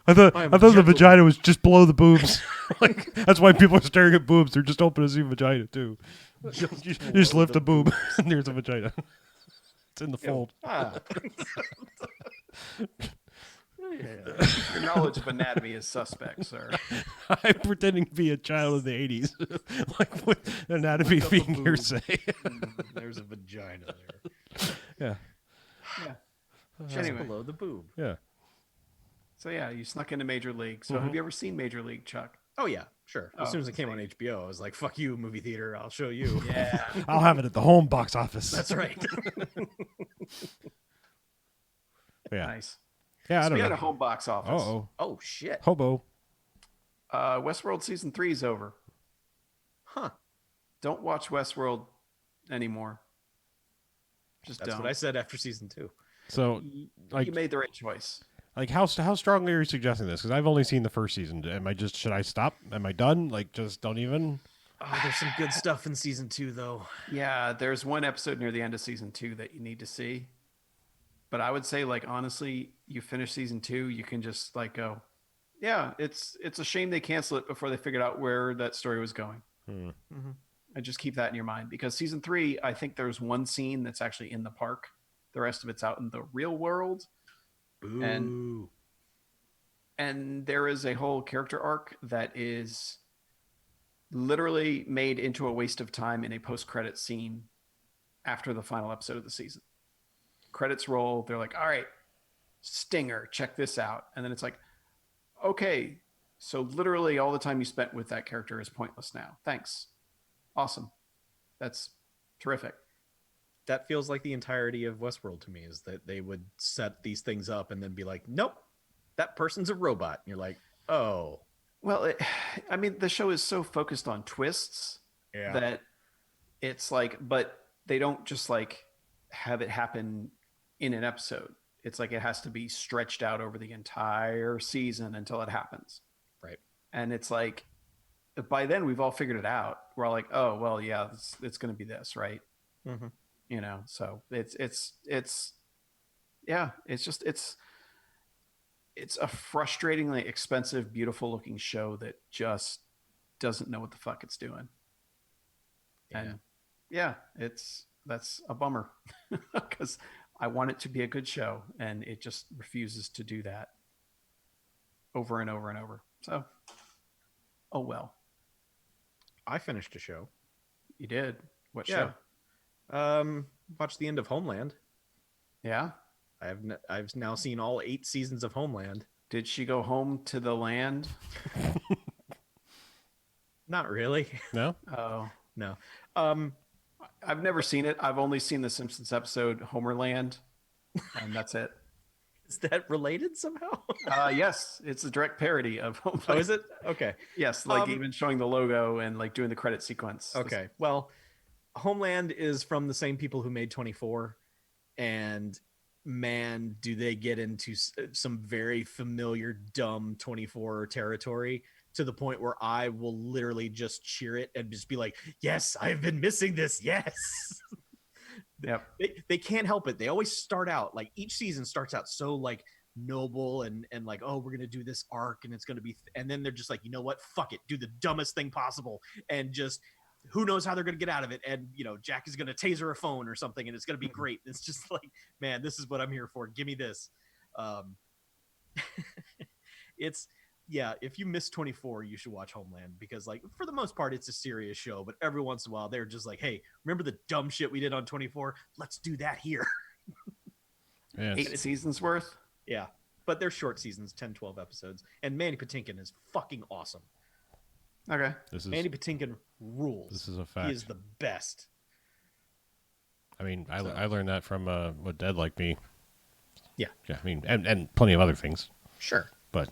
I thought I am the gentleman. vagina was just below the boobs. Like that's why people are staring at boobs. They're just hoping to see vagina too. You just lift a boob, and there's a vagina. It's in the fold. Ah. Your knowledge of anatomy is suspect, sir. I'm pretending to be a child of the '80s, like with anatomy Look up a being boob. hearsay. There's a vagina there. Yeah, Yeah. Just Anyway. below the boob. yeah. So yeah, you snuck into Major League. So have you ever seen Major League, Chuck? Oh yeah, sure. As Oh, soon as it came on HBO, I was like, "Fuck you, movie theater! I'll show you." Yeah. I'll have it at the home box office. That's right. Yeah, Nice. yeah. I So don't we had know. a home box office. Oh, Oh shit. hobo. Westworld season 3 is over. Huh. Don't watch Westworld anymore. Just That's don't. what I said after season 2. So, like, You made the right choice. like how strongly are you suggesting this? Because I've only seen the first season. Should I stop? Am I done? Like, just don't even. Oh, there's some good stuff in season 2 though. Yeah, there's one episode near the end of season 2 that you need to see. But I would say, like, honestly, you finish season 2, you can just like go, yeah, it's a shame they cancel it before they figured out where that story was going. Mm-hmm. And just keep that in your mind, because season 3, I think there's one scene that's actually in the park. The rest of it's out in the real world. Boo. And there is a whole character arc that is literally made into a waste of time in a post-credit scene after the final episode of the season. Credits roll. They're like, all right, stinger, check this out. And then it's like, okay, so literally all the time you spent with that character is pointless now. Thanks. Awesome. That's terrific. That feels like the entirety of Westworld to me, is that they would set these things up and then be like, nope, that person's a robot. And you're like, oh. Well, I mean, the show is so focused on twists Yeah. that it's like, but they don't just like have it happen in an episode. It's like it has to be stretched out over the entire season until it happens. Right. And it's like, by then we've all figured it out. We're all like, oh, well, yeah, it's going to be this, right? Mm-hmm. You know, so it's yeah, it's a frustratingly expensive, beautiful looking show that just doesn't know what the fuck it's doing. Yeah. And yeah, that's a bummer because I want it to be a good show and it just refuses to do that over and over and over. So, oh well. I finished a show. You did. What Yeah. show? Watched the end of Homeland. Yeah. I've now seen all 8 seasons of Homeland. Did she go home to the land? Not really. No. Oh, No. I've never seen it. I've only seen the Simpsons episode Homerland, and that's it. Is that related somehow? Yes, it's a direct parody of Homeland. Oh, is it? Okay. Yes, like Um, even showing the logo and like doing the credit sequence. Okay. Well, Homeland is from the same people who made 24, and man, do they get into some very familiar dumb 24 territory, to the point where I will literally just cheer it and just be like, yes, I've been missing this. Yes. Yep. They can't help it. They always start out like, each season starts out so like noble and like, oh, we're gonna do this arc and it's gonna be and then they're just like, you know what, fuck it, do the dumbest thing possible, and just who knows how they're gonna get out of it. And Jack is gonna taser a phone or something and it's gonna be great. It's just like, man, this is what I'm here for. Give me this. It's yeah, if you miss 24, you should watch Homeland, because like for the most part it's a serious show, but every once in a while they're just like, hey, remember the dumb shit we did on 24? Let's do that here. Yeah. 8 seasons worth. Yeah, but they're short seasons, 10, 12 episodes, and Mandy Patinkin is fucking awesome. Okay. Mandy Patinkin rules. This is a fact. He is the best. I mean, I learned that from what Dead Like Me. Yeah. Yeah. I mean, and plenty of other things, Sure. but.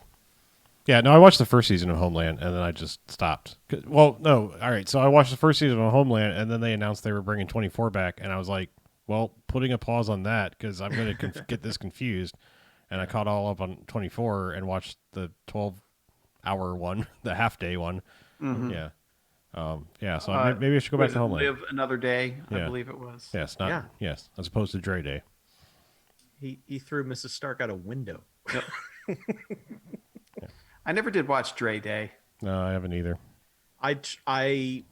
Yeah, no, I watched the first season of Homeland, and then I just stopped. Well, no, all right, so I watched the first season of Homeland, and then they announced they were bringing 24 back, and I was like, well, putting a pause on that, because I'm going to get this confused, and I caught all up on 24 and watched the 12 hour one, the half day one. Mhm. Yeah. Yeah. So maybe I should go back Was to it Homeland. Live Another Day? I Yeah. believe it was. Yes. Not Yeah, yes. As opposed to Dre Day. he threw Mrs. Stark out a window. Yep. I never did watch Dre Day. No, I haven't either. I I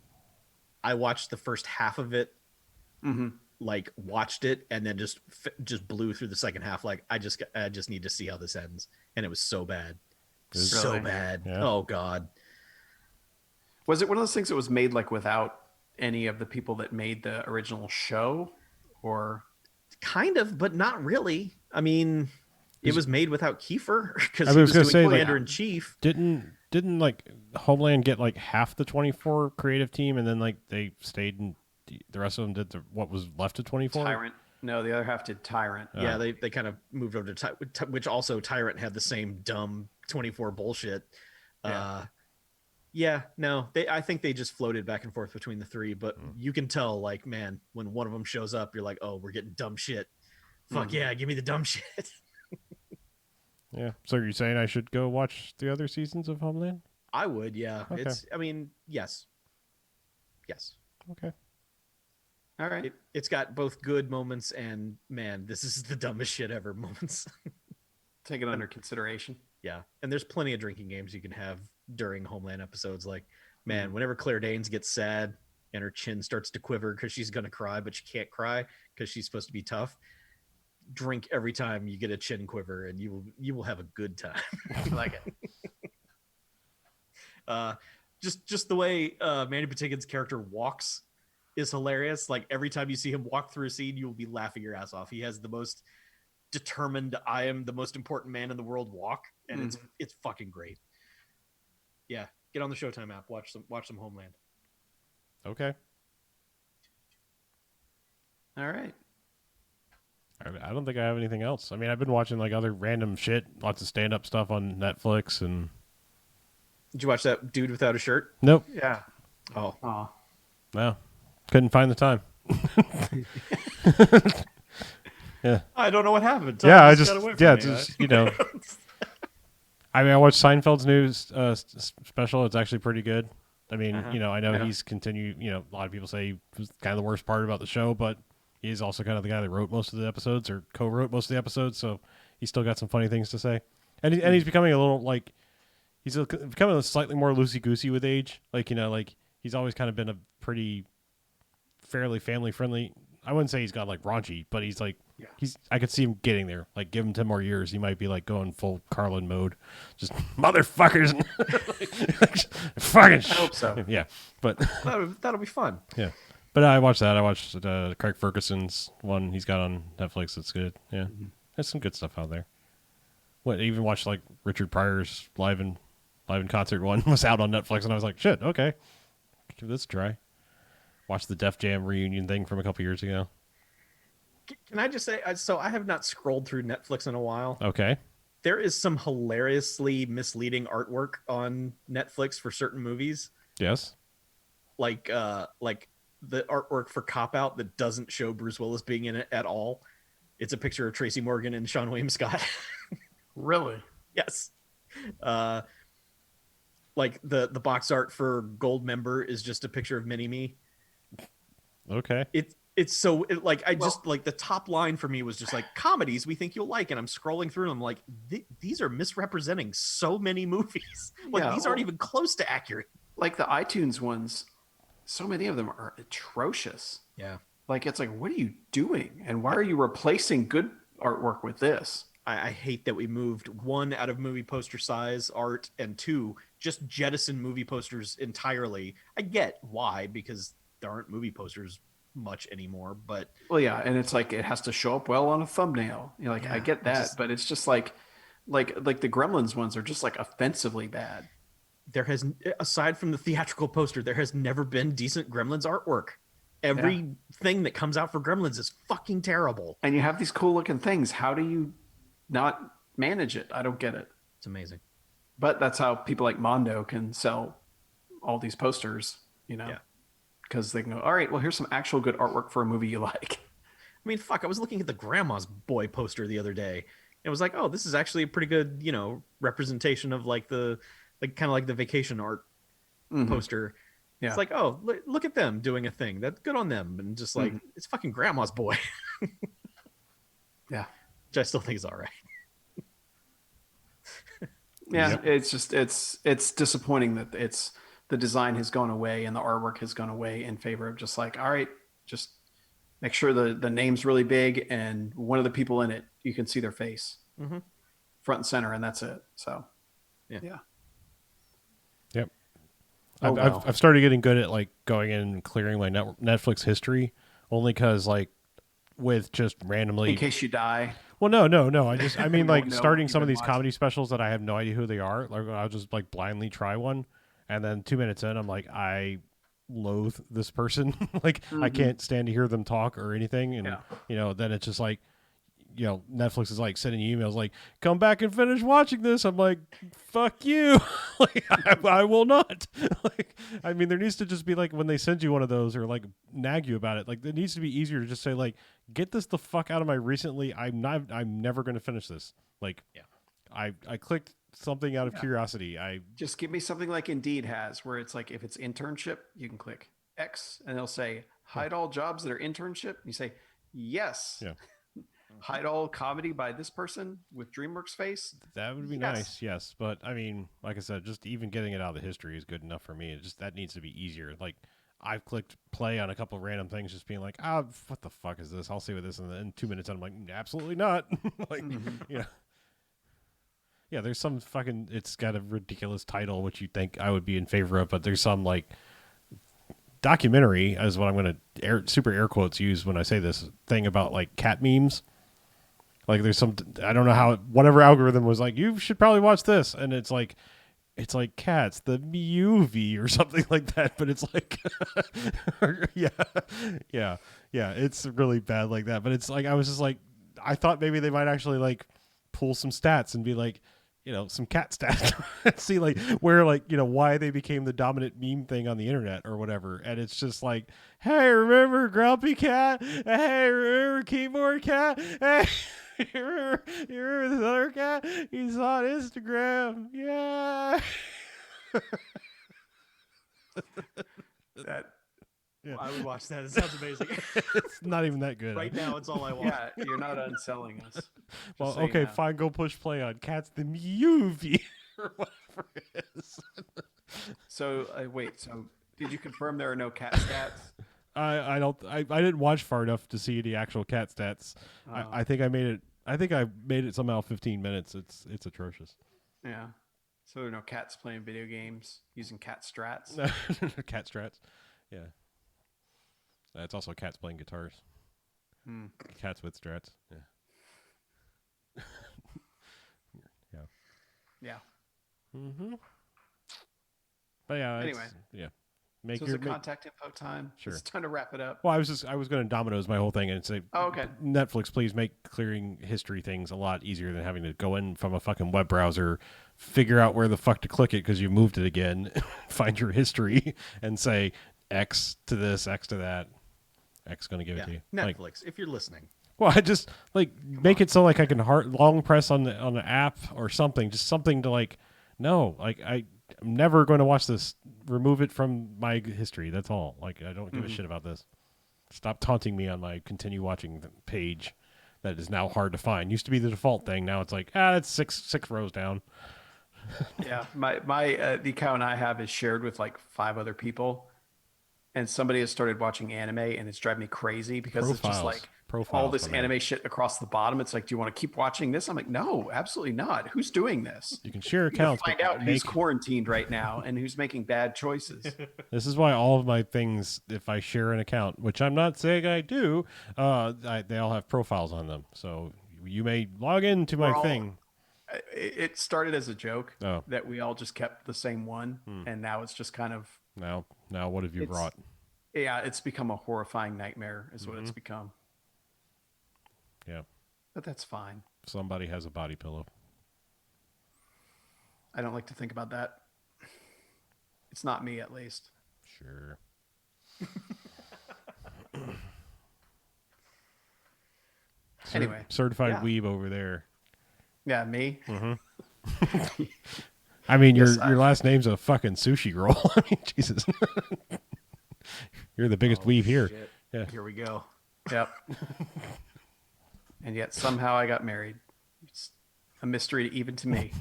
I watched the first half of it, Hmm. like watched it, and then just blew through the second half. Like I just need to see how this ends, and it was so bad, so Really? bad. Yeah. Oh God, Was it one of those things that was made like without any of the people that made the original show, or kind of, but not really. I mean, it was made without Kiefer because I he was was gonna doing say, Commander like, in Chief. didn't like Homeland get like half the 24 creative team, and then like they stayed and the rest of them did what was left of 24. Tyrant? No, the other half did Tyrant. Yeah, they kind of moved over to which also Tyrant had the same dumb 24 bullshit. Yeah. Yeah, no, I think they just floated back and forth between the three, but you can tell, like, man, when one of them shows up, you're like, oh, we're getting dumb shit. Fuck yeah, give me the dumb shit. Yeah. So you're saying I should go watch the other seasons of Homeland? I would, yeah. Okay. I mean, yes. Yes. Okay. All right. It's got both good moments and, man, this is the dumbest shit ever moments. Take it under consideration. Yeah. And there's plenty of drinking games you can have during Homeland episodes. Like, man, whenever Claire Danes gets sad and her chin starts to quiver because she's going to cry, but she can't cry because she's supposed to be tough, drink every time you get a chin quiver and you will have a good time. I like it. Just the way Mandy Patinkin's character walks is hilarious. Like, every time you see him walk through a scene, you will be laughing your ass off. He has the most determined, I am the most important man in the world walk, and it's fucking great. Yeah, get on the Showtime app, watch some Homeland. Okay. All right. I don't think I have anything else. I mean, I've been watching like other random shit, lots of stand-up stuff on Netflix, and Did you watch that Dude Without a Shirt? nope, Yeah. Oh, Oh. no, couldn't find the time. Yeah, I don't know what happened. yeah, I got just away from yeah, me. just you know. I mean, I watched Seinfeld's new special. It's actually pretty good. I mean, Uh-huh. you know, I know Yeah. he's continued. You know, a lot of people say he was kind of the worst part about the show, but he's also kind of the guy that wrote most of the episodes or co-wrote most of the episodes, so he's still got some funny things to say. And he's becoming a little like becoming a slightly more loosey goosey with age. Like, you know, like he's always kind of been a pretty fairly family friendly. I wouldn't say he's got like raunchy, but he's like I could see him getting there. Like, give him 10 more years, he might be like going full Carlin mode, just motherfuckers, fucking. I hope so. Yeah, but That'll be fun. yeah, but I watched that. I watched Craig Ferguson's one he's got on Netflix. It's good. Yeah, there's some good stuff out there. What I even watched like Richard Pryor's live in concert one was out on Netflix, and I was like, shit, okay, give this a try. Watched the Def Jam reunion thing from a couple years ago. Can I just say, so I have not scrolled through Netflix in a while. Okay. There is some hilariously misleading artwork on Netflix for certain movies. Yes. Like the artwork for Cop Out that doesn't show Bruce Willis being in it at all. It's a picture of Tracy Morgan and Sean William Scott. Really? Yes. Like the box art for Gold Member is just a picture of Mini Me. Okay. It's so like like the top line for me was just like comedies we think you'll like, and I'm scrolling through and I'm like, these are misrepresenting so many movies. Like, Yeah, these aren't even close to accurate. Like the iTunes ones, so many of them are atrocious. Yeah. Like, it's like, what are you doing? And why are you replacing good artwork with this? I hate that we moved, one, out of movie poster size art, and two, just jettison movie posters entirely. I get why, because there aren't movie posters much anymore, but Well, yeah, and it's like it has to show up well on a thumbnail. You're like, Yeah, I get that, but it's just like the Gremlins ones are just like offensively bad. there has, aside from the theatrical poster, there has never been decent Gremlins artwork. Everything that comes out for Gremlins is fucking terrible. And you have these cool looking things. How do you not manage it? I don't get it. It's amazing. But that's how people like Mondo can sell all these posters, you know? Yeah. Because they can go, all right, well, here's some actual good artwork for a movie you like. I mean, fuck, I was looking at the Grandma's Boy poster the other day. And it was like, oh, this is actually a pretty good, representation of like the like kind of like the vacation art Mhm. poster. Yeah. It's like, oh, look at them doing a thing. That's good on them. And just like, it's fucking grandma's boy, Yeah. which I still think is all right. Yeah, Yep. it's just it's disappointing that it's the design has gone away and the artwork has gone away in favor of just like, all right, just make sure the name's really big and one of the people in it you can see their face Mm-hmm. front and center, and that's it. So Yeah. Yep. Oh, well. I've started getting good at like going in and clearing my Netflix history, only because like with just randomly. In case you die. Well, no. I mean, We won't like know starting you've some of been these watching. comedy specials that I have no idea who they are. Like I'll just like blindly try one, and then 2 minutes in, I'm like, I loathe this person. Like I can't stand to hear them talk or anything. And then it's just like, Netflix is like sending you emails like, come back and finish watching this. I'm like, fuck you. Like I will not. Like, I mean, there needs to just be like when they send you one of those or like nag you about it, like it needs to be easier to just say like, get this the fuck out of my recently. I'm never going to finish this. Like, Yeah. I clicked something out of curiosity. Just give me something like Indeed has, where it's like if it's internship, you can click X and they'll say hide all jobs that are internship. You say yes. Yeah. Hide all comedy by this person with DreamWorks face. That would be nice, yes. But I mean, like I said, just even getting it out of the history is good enough for me. It just that needs to be easier. Like I've clicked play on a couple of random things, just being like, what the fuck is this? I'll see what this, and then 2 minutes, and I'm like, absolutely not. Like, yeah. There's some fucking. It's got a ridiculous title, which you think I would be in favor of, but there's some like documentary, is what I'm going to super air quotes use when I say this thing about like cat memes. Like there's some, I don't know how, whatever algorithm was like, you should probably watch this. And it's like cats, the movie or something like that. But it's like, yeah. It's really bad like that. But it's like, I was just like, I thought maybe they might actually like pull some stats and be like, some cat stats and see like where like, why they became the dominant meme thing on the internet or whatever. And it's just like, hey, remember Grumpy Cat? Hey, remember Keyboard Cat? Hey. You remember this other cat? He's on Instagram. Yeah. That I would watch that. It sounds amazing. It's not even that good. Right now, it's all I want. yeah, you're not unselling us. Well, saying okay, that. fine. Go push play on Cats the movie or whatever it is. So wait, so did you confirm there are no cat stats? I didn't watch far enough to see any actual cat stats. I think I made it. I think I made it somehow 15 minutes. It's atrocious. Yeah. So there are no cats playing video games using cat strats. Cat strats. Yeah. It's also cats playing guitars. Cats with strats. Yeah. Yeah. Mm-hmm. But yeah. Anyway. Yeah. So it's a contact info time. Sure. It's time to wrap it up. Well, I was going to Domino's my whole thing and say, Oh, okay. Netflix, please make clearing history things a lot easier than having to go in from a fucking web browser, figure out where the fuck to click it because you moved it again, find your history, and say X to this, X to that. X going to give it to you. Netflix, Like, if you're listening. well, I just like make it so like I can long press on the app or something, just something to like. No, like I'm never going to watch this. Remove it from my history. That's all. Like I don't give a shit about this. Stop taunting me on my continue watching page. That is now hard to find. Used to be the default thing. Now it's like it's six rows down. Yeah, my the account I have is shared with like 5 other people, and somebody has started watching anime, and it's driving me crazy because it's just like all this anime shit across the bottom. It's like, do you want to keep watching this? I'm like, no, absolutely not. Who's doing this? You can share accounts. Find out who's quarantined right now and who's making bad choices. This is why all of my things, if I share an account, which I'm not saying I do, they all have profiles on them. So you may log into my thing. It started as a joke that we all just kept the same one, and now it's just kind of now what have you brought? Yeah, it's become a horrifying nightmare is what it's become. Yeah. But that's fine. Somebody has a body pillow. I don't like to think about that. It's not me, at least. Sure. Anyway. Certified weeb over there. Yeah, me. Mm-hmm. I mean, Yes, your last name's a fucking sushi roll. I mean, Jesus. You're the biggest weave here. Shit. Yeah. Here we go. Yep. And yet somehow I got married. It's a mystery even to me.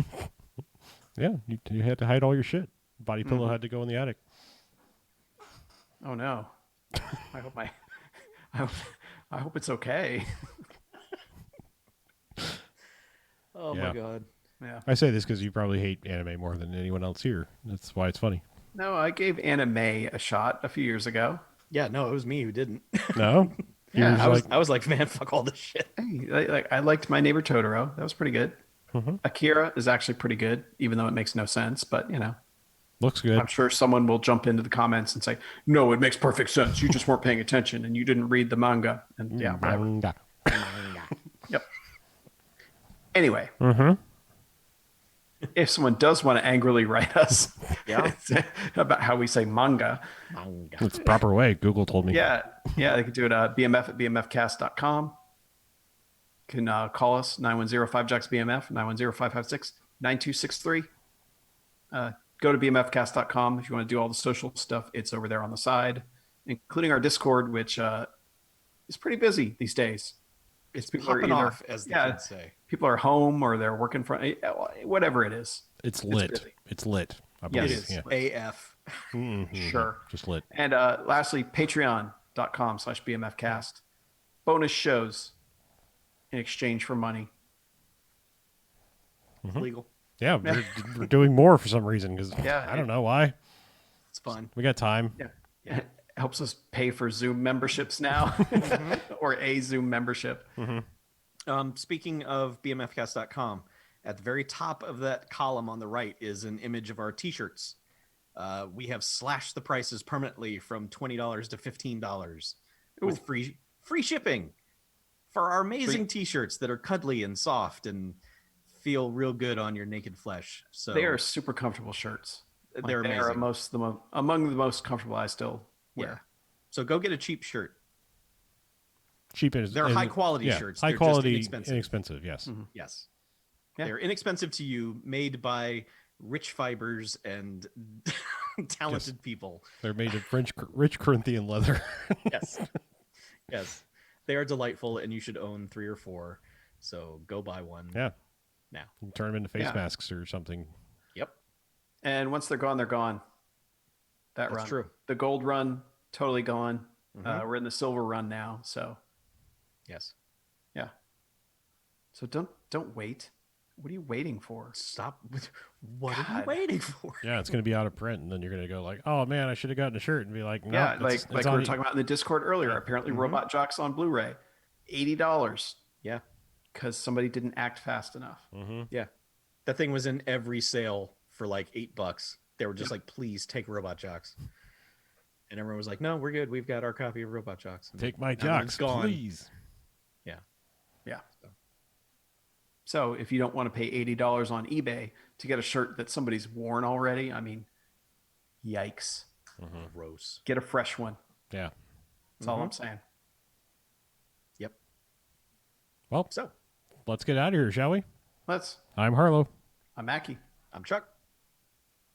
Yeah, you had to hide all your shit. Body pillow had to go in the attic. Oh no. I hope I hope it's okay. Oh Yeah. my god. Yeah. I say this because you probably hate anime more than anyone else here. That's why it's funny. No, I gave anime a shot a few years ago. Yeah, no, it was me who didn't. No? You Yeah, were just I was like, I was like, man, fuck all this shit. Hey, I liked My Neighbor Totoro. That was pretty good. Akira is actually pretty good, even though it makes no sense. But looks good. I'm sure someone will jump into the comments and say, "No, it makes perfect sense. You just weren't paying attention and you didn't read the manga." And yeah, whatever. Manga. Yep. Anyway, Mm-hmm. if someone does want to angrily write us Yeah. about how we say manga, It's the proper way. Google told me. yeah, they could do it BMF at bmfcast.com. You can call us 910-5JACKS-BMF, 910-556-9263. Go to bmfcast.com if you want to do all the social stuff. It's over there on the side, including our Discord, which is pretty busy these days. It's People are popping either- off, as the yeah. kids say. People are home or they're working from whatever it is. It's lit. busy. It's lit. I Yes. believe. It is. Yeah. AF. Mhm. Sure. Just lit. And lastly, patreon.com/bmfcast. Bonus shows in exchange for money. It's legal. Yeah, we're doing more for some reason because Yeah. I don't know why. It's fun. We got time. Yeah. It helps us pay for Zoom memberships now or a Zoom membership. Speaking of bmfcast.com, at the very top of that column on the right is an image of our t-shirts. We have slashed the prices permanently from $20 to $15 with free shipping for our amazing t-shirts that are cuddly and soft and feel real good on your naked flesh. So They are super comfortable shirts. They're They are amazing. among the most comfortable I still wear. Yeah. So go get a cheap shirt. Cheap is They're high quality shirts. High They're quality, just inexpensive. yes. Yes. Yeah. They're inexpensive to you, made by rich fibers and talented people. They're made of rich Corinthian leather. Yes. Yes. They are delightful and you should own 3 or 4. So go buy one Yeah. now. And turn them into face Yeah. masks or something. Yep. And once they're gone, they're gone. That That's run. true. The gold run, totally gone. We're in the silver run now. So Yes. yeah. So don't wait. What are you waiting for? Stop. What are you God. waiting for? Yeah, it's going to be out of print, and then you're going to go like, "Oh man, I should have gotten a shirt," and be like, "No, Yeah, it's like we on were talking about in the Discord earlier. Apparently, Robot Jocks on Blu-ray, $80 Yeah. because somebody didn't act fast enough. Yeah. That thing was in every sale for like $8. They were just like, please take Robot Jocks. And everyone was like, no, we're good. We've got our copy of Robot Jocks. And Take my now that jocks, it's gone. please." Yeah. Yeah. So if you don't want to pay $80 on eBay to get a shirt that somebody's worn already, I mean, yikes. Gross. Get a fresh one. Yeah. That's all I'm saying. Yep. Well, So let's get out of here, shall we? I'm Harlow. I'm Mackie. I'm Chuck.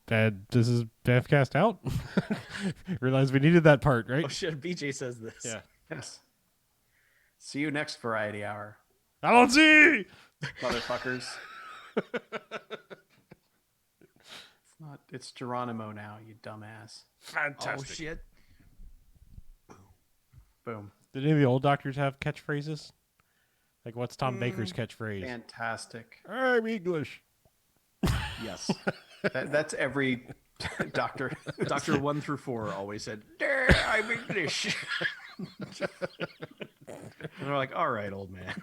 And this is Bamfcast out. Realized we needed that part, right? Oh shit, BJ says this. Yeah. Yes. See you next Variety Hour, I don't see. motherfuckers. It's Geronimo now, you dumbass. Fantastic. Oh shit. Boom. Did any of the old doctors have catchphrases? Like, what's Tom Baker's catchphrase? Fantastic. I'm English. Yes. That's every doctor. Doctor 1 through 4 always said, I'm English. And we're like, all right, old man.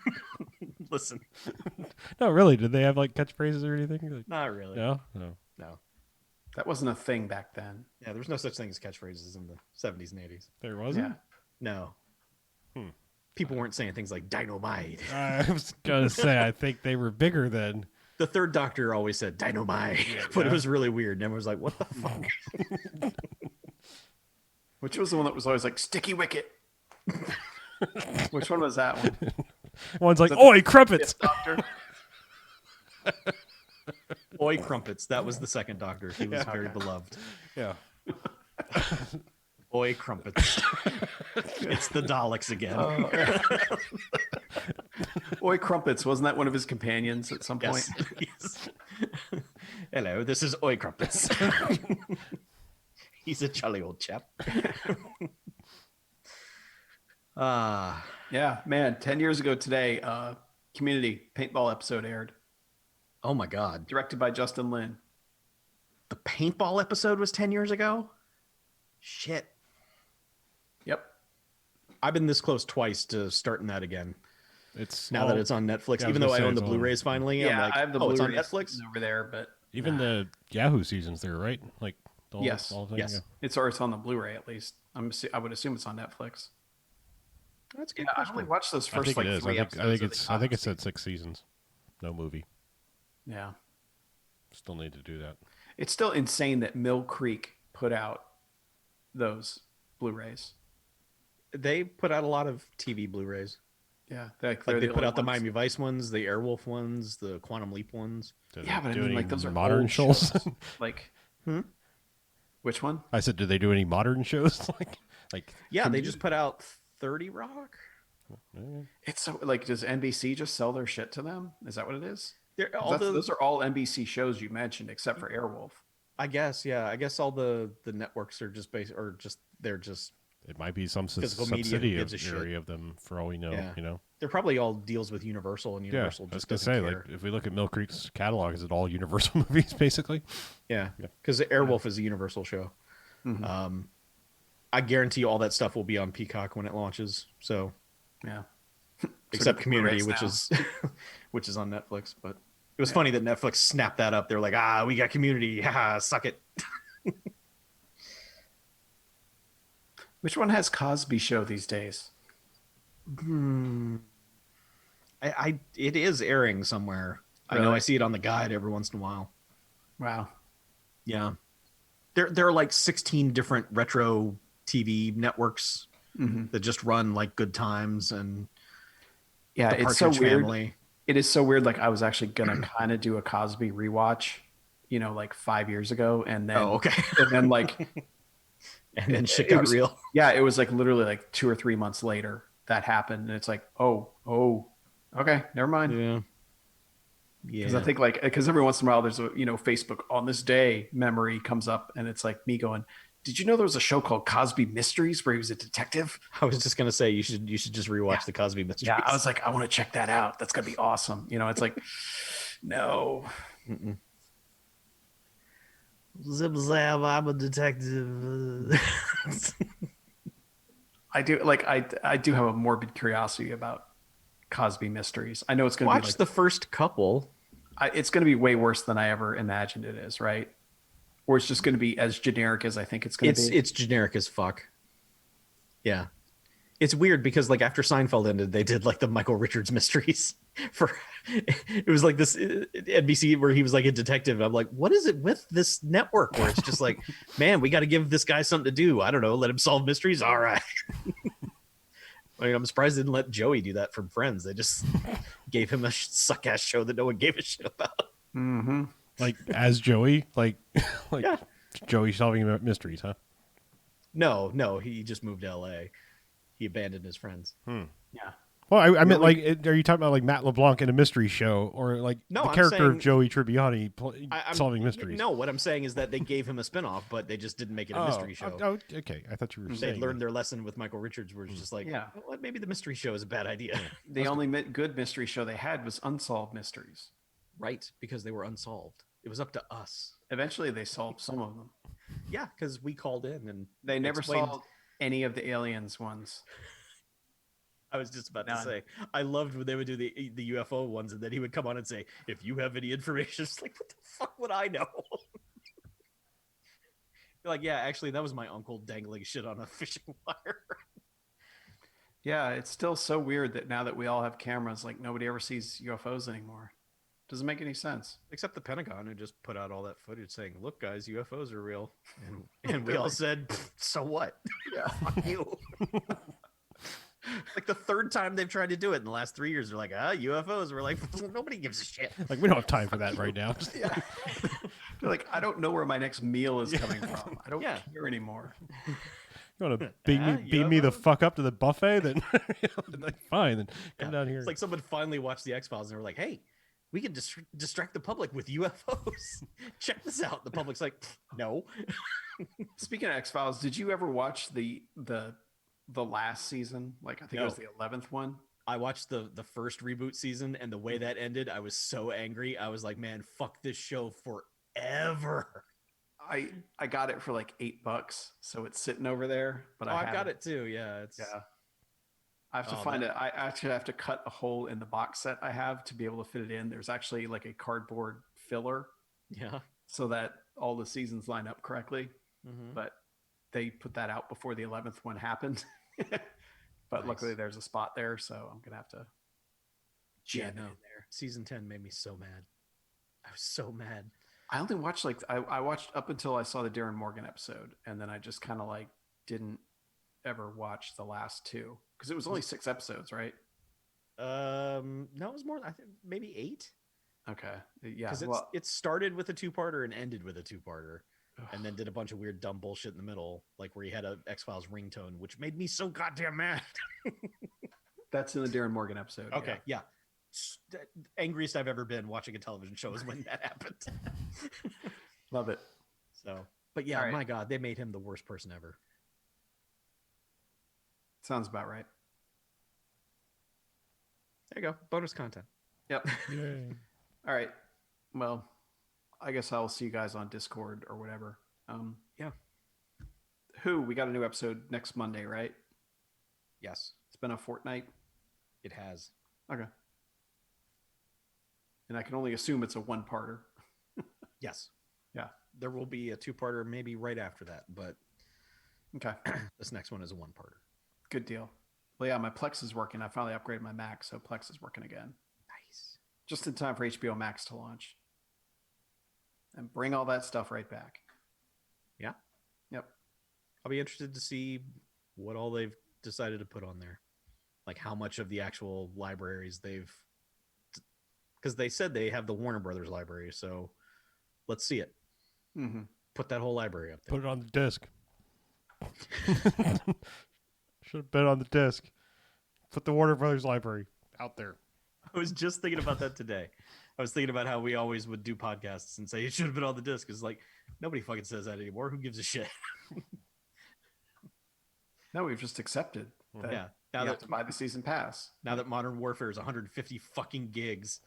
Listen. No, really. Did they have like catchphrases or anything? Like, Not really. no, no. No. That wasn't a thing back then. Yeah, there was no such thing as catchphrases in the 70s and 80s. There wasn't. Yeah. No. People weren't saying things like dynamite. I was gonna say I think they were bigger then. The third doctor always said dynamite, but it was really weird. And everyone was like, what the fuck? Which was the one that was always like sticky wicket? Which one was that one? One's like, "Oi, crumpets!" Yes, doctor. Oi Crumpets. That was the second Doctor. He was very beloved. Yeah. Oi Crumpets. It's the Daleks again. Oi Crumpets, wasn't that one of his companions at some point? Yes. Hello, this is Oi Crumpets. He's a jolly old chap. Yeah, man. 10 years ago today, Community paintball episode aired, Oh my God. directed by Justin Lin. The paintball episode was 10 years ago? Shit. Yep. I've been this close twice to starting that again. It's Now that it's on Netflix, Yeah, I was even though gonna I say own the it's on- Blu-rays finally, I'm like, I have the it's on Blu-rays Netflix? over there, but even the Yahoo season's there, right? Like the whole, Yes. whole thing? Yes. Yeah. it's on the Blu-ray at least. I would assume it's on Netflix. That's good. Yeah, I only watched those I first think like it is. 3 I episodes. think it's. I think it said 6 seasons. No movie. Yeah. Still need to do that. It's still insane that Mill Creek put out those Blu-rays. They put out a lot of TV Blu-rays. Yeah, Like they put out the Miami Vice ones, the Airwolf ones, the Quantum Leap ones. Do Yeah, they but I do mean, any like those are modern old shows. Like, Hmm? which one? I said, do they do any modern shows? like Yeah, they just put out 30 Rock. It's so like, does NBC just sell their shit to them? Is that what it is? 'Cause All the, those are all NBC shows you mentioned, except for Airwolf. I guess, yeah. I guess all the networks are just they're just It might be some Physical media, who gives a shit? subsidiary of them, for all we know. Yeah. You know. they're probably all deals with Universal, and Universal I was just gonna doesn't say, care. like, if we look at Mill Creek's catalog, is it all Universal movies, basically? Yeah, Yeah. because Airwolf is a Universal show. Mhm. I guarantee you all that stuff will be on Peacock when it launches. So Yeah. except So Community, Blu-rays which now. is which is on Netflix. But it was funny that Netflix snapped that up. They're like, we got Community. Ha, suck it. Which one has Cosby Show these days? It is airing somewhere. I know Really? I see it on the guide every once in a while. Wow. Yeah. There are like 16 different retro TV networks Mhm. that just run like Good Times and Yeah, The it's so Partridge weird. Family. It is so weird. Like I was actually gonna kind of do a Cosby rewatch, like 5 years ago, and then Oh, okay. and then like And then shit it got was- real. yeah, it was like literally like 2 or 3 months later that happened, and it's like oh okay, never mind. Yeah. Because I think like because every once in a while there's a Facebook on this day memory comes up, and it's like me going, did you know there was a show called Cosby Mysteries where he was a detective? I was just gonna say you should just rewatch the Cosby Mysteries. Yeah, I was like, I want to check that out. That's gonna be awesome. It's like, no. Zip zap, I'm a detective. I do like I do have a morbid curiosity about Cosby Mysteries. I know it's gonna Watch be like the first couple. it's gonna be way worse than I ever imagined it is, right? Or it's just gonna be as generic as I think it's gonna be. It's generic as fuck. Yeah. It's weird because like after Seinfeld ended, they did like the Michael Richards mysteries for it was like this NBC where he was like a detective. I'm like, what is it with this network where it's just like, man, we got to give this guy something to do. I don't know, let him solve mysteries. All right. I mean, I'm surprised they didn't let Joey do that from Friends. They just gave him a suck ass show that no one gave a shit about. Mm-hmm. Like as Joey, like Yeah. Joey solving mysteries, huh? No, he just moved to LA. He abandoned his friends. Yeah. Well, I meant like, are you talking about like Matt LeBlanc in a mystery show, or like No, the I'm character of saying- Joey Tribbiani I'm- solving mysteries? No, what I'm saying is that they gave him a spinoff, but they just didn't make it a mystery show. Oh, okay. I thought you were They saying learned their lesson with Michael Richards, where it's just like, Yeah. you know what, maybe the mystery show is a bad idea. The only good mystery show they had was Unsolved Mysteries. Right, because they were unsolved. It was up to us. Eventually, they solved some of them. Yeah, because we called in and They never explained- solved any of the aliens ones. I was just about to None. say, I loved when they would do the UFO ones, and then he would come on and say, "If you have any information," it's like, what the fuck would I know? You're like, yeah, actually, that was my uncle dangling shit on a fishing wire. Yeah, it's still so weird that now that we all have cameras, like nobody ever sees UFOs anymore. Doesn't make any sense. Except the Pentagon, who just put out all that footage saying, "Look, guys, UFOs are real," and we all said, "So what? Yeah. Fuck you." Like the third time they've tried to do it in the last 3 years. They're like, UFOs. We're like, nobody gives a shit. Like we don't have time for that right now. Yeah. They're like, I don't know where my next meal is coming from. I don't Yeah. care anymore. You want to beam me the UFOs? fuck up to the buffet? Then like, fine, then come Yeah. down here. It's like someone finally watched the X Files and they were like, hey, we can distract the public with UFOs. Check this out. The public's like, no. Speaking of X-Files, did you ever watch the last season? Like I think it was No. the 11th one. I watched the first reboot season, and the way that ended, I was so angry. I was like, man, fuck this show forever. I got it for like $8, so it's sitting over there. But I've got it too. Yeah, it's I have to find it. I actually have to cut a hole in the box set I have to be able to fit it in. There's actually like a cardboard filler yeah. so that all the seasons line up correctly. Mhm. But they put that out before the 11th one happened. But Nice. luckily there's a spot there, so I'm gonna have to jam it in there. Season 10 made me so mad. I was so mad. I only watched like I watched up until I saw the Darren Morgan episode, and then I just kind of like didn't ever watch the last two because it was only 6 episodes, right? No, it was more. I think maybe 8. Okay, yeah. Because Well, it started with a 2-parter and ended with a 2-parter, and then did a bunch of weird dumb bullshit in the middle, like where he had a X Files ringtone, which made me so goddamn mad. that's in the Darren Morgan episode. Okay, yeah. The angriest I've ever been watching a television show is when that happened. Love it. So, but yeah, All right. my God, they made him the worst person ever. Sounds about right. There you go, bonus content. Yep. Yay. All right. Well, I guess I'll see you guys on Discord or whatever. Yeah. We got a new episode next Monday, right? Yes, It's been a fortnight. it has. Okay. And I can only assume it's a 1-parter. Yes. Yeah. There will be a 2-parter maybe right after that, but Okay. this next one is a 1-parter. Good deal. Well, yeah, my Plex is working. I finally upgraded my Mac, so Plex is working again. Nice. Just in time for HBO Max to launch. And bring all that stuff right back. Yeah. Yep. I'll be interested to see what all they've decided to put on there. Like how much of the actual libraries they've, because they said they have the Warner Brothers library, so let's see it. Mm-hmm. Put that whole library up there. Put it on the disc. Should have been on the disc. Put the Warner Brothers library out there. I was just thinking about that today. I was thinking about how we always would do podcasts and say it should have been on the disc. It's like nobody fucking says that anymore. Who gives a shit? No, we've just accepted that Yeah. Now you have that to buy the season pass. now that Modern Warfare is 150 fucking gigs.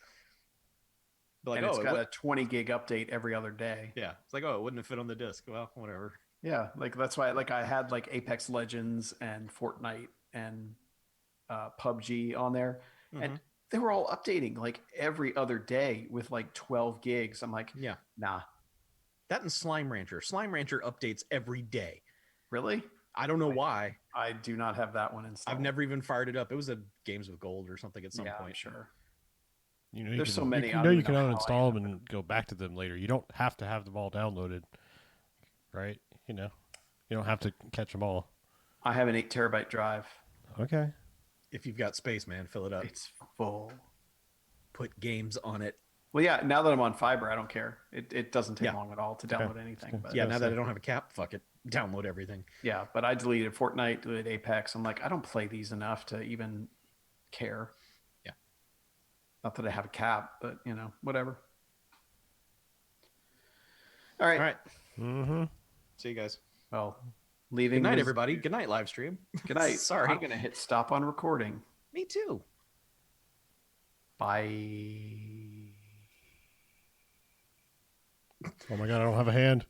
Like, And it's got it a 20 gig update every other day. yeah. It's like, oh, it wouldn't have fit on the disc. Well, whatever. Yeah, like that's why like I had like Apex Legends and Fortnite and PUBG on there. And they were all updating like every other day with like 12 gigs. I'm like, Yeah. nah, That and Slime Rancher. Slime Rancher updates every day. really? I don't know why. I do not have that one installed. I've never even fired it up. It was a Games with Gold or something at some I'm point. sure. You know, There's so many, You I know, don't you even can know how I uninstall them ended and go back to them later. You don't have to have them all downloaded, right? You know, you don't have to catch them all. I have an 8 terabyte drive. Okay. If you've got space, man, fill it up. It's full. Put games on it. Well, yeah, now that I'm on fiber, I don't care. It doesn't take Yeah. long at all to download anything. But Yeah, Yeah, now so- that I don't have a cap, fuck it. Download everything. yeah, but I deleted Fortnite, deleted Apex. I'm like, I don't play these enough to even care. Yeah. Not that I have a cap, but you know, whatever. All right. All right. Mm-hmm. See you guys. Well, leaving. Good night, this- everybody. Good night, live stream. Good night. Sorry. I'm gonna hit stop on recording. Me too. Bye. Oh my God, I don't have a hand.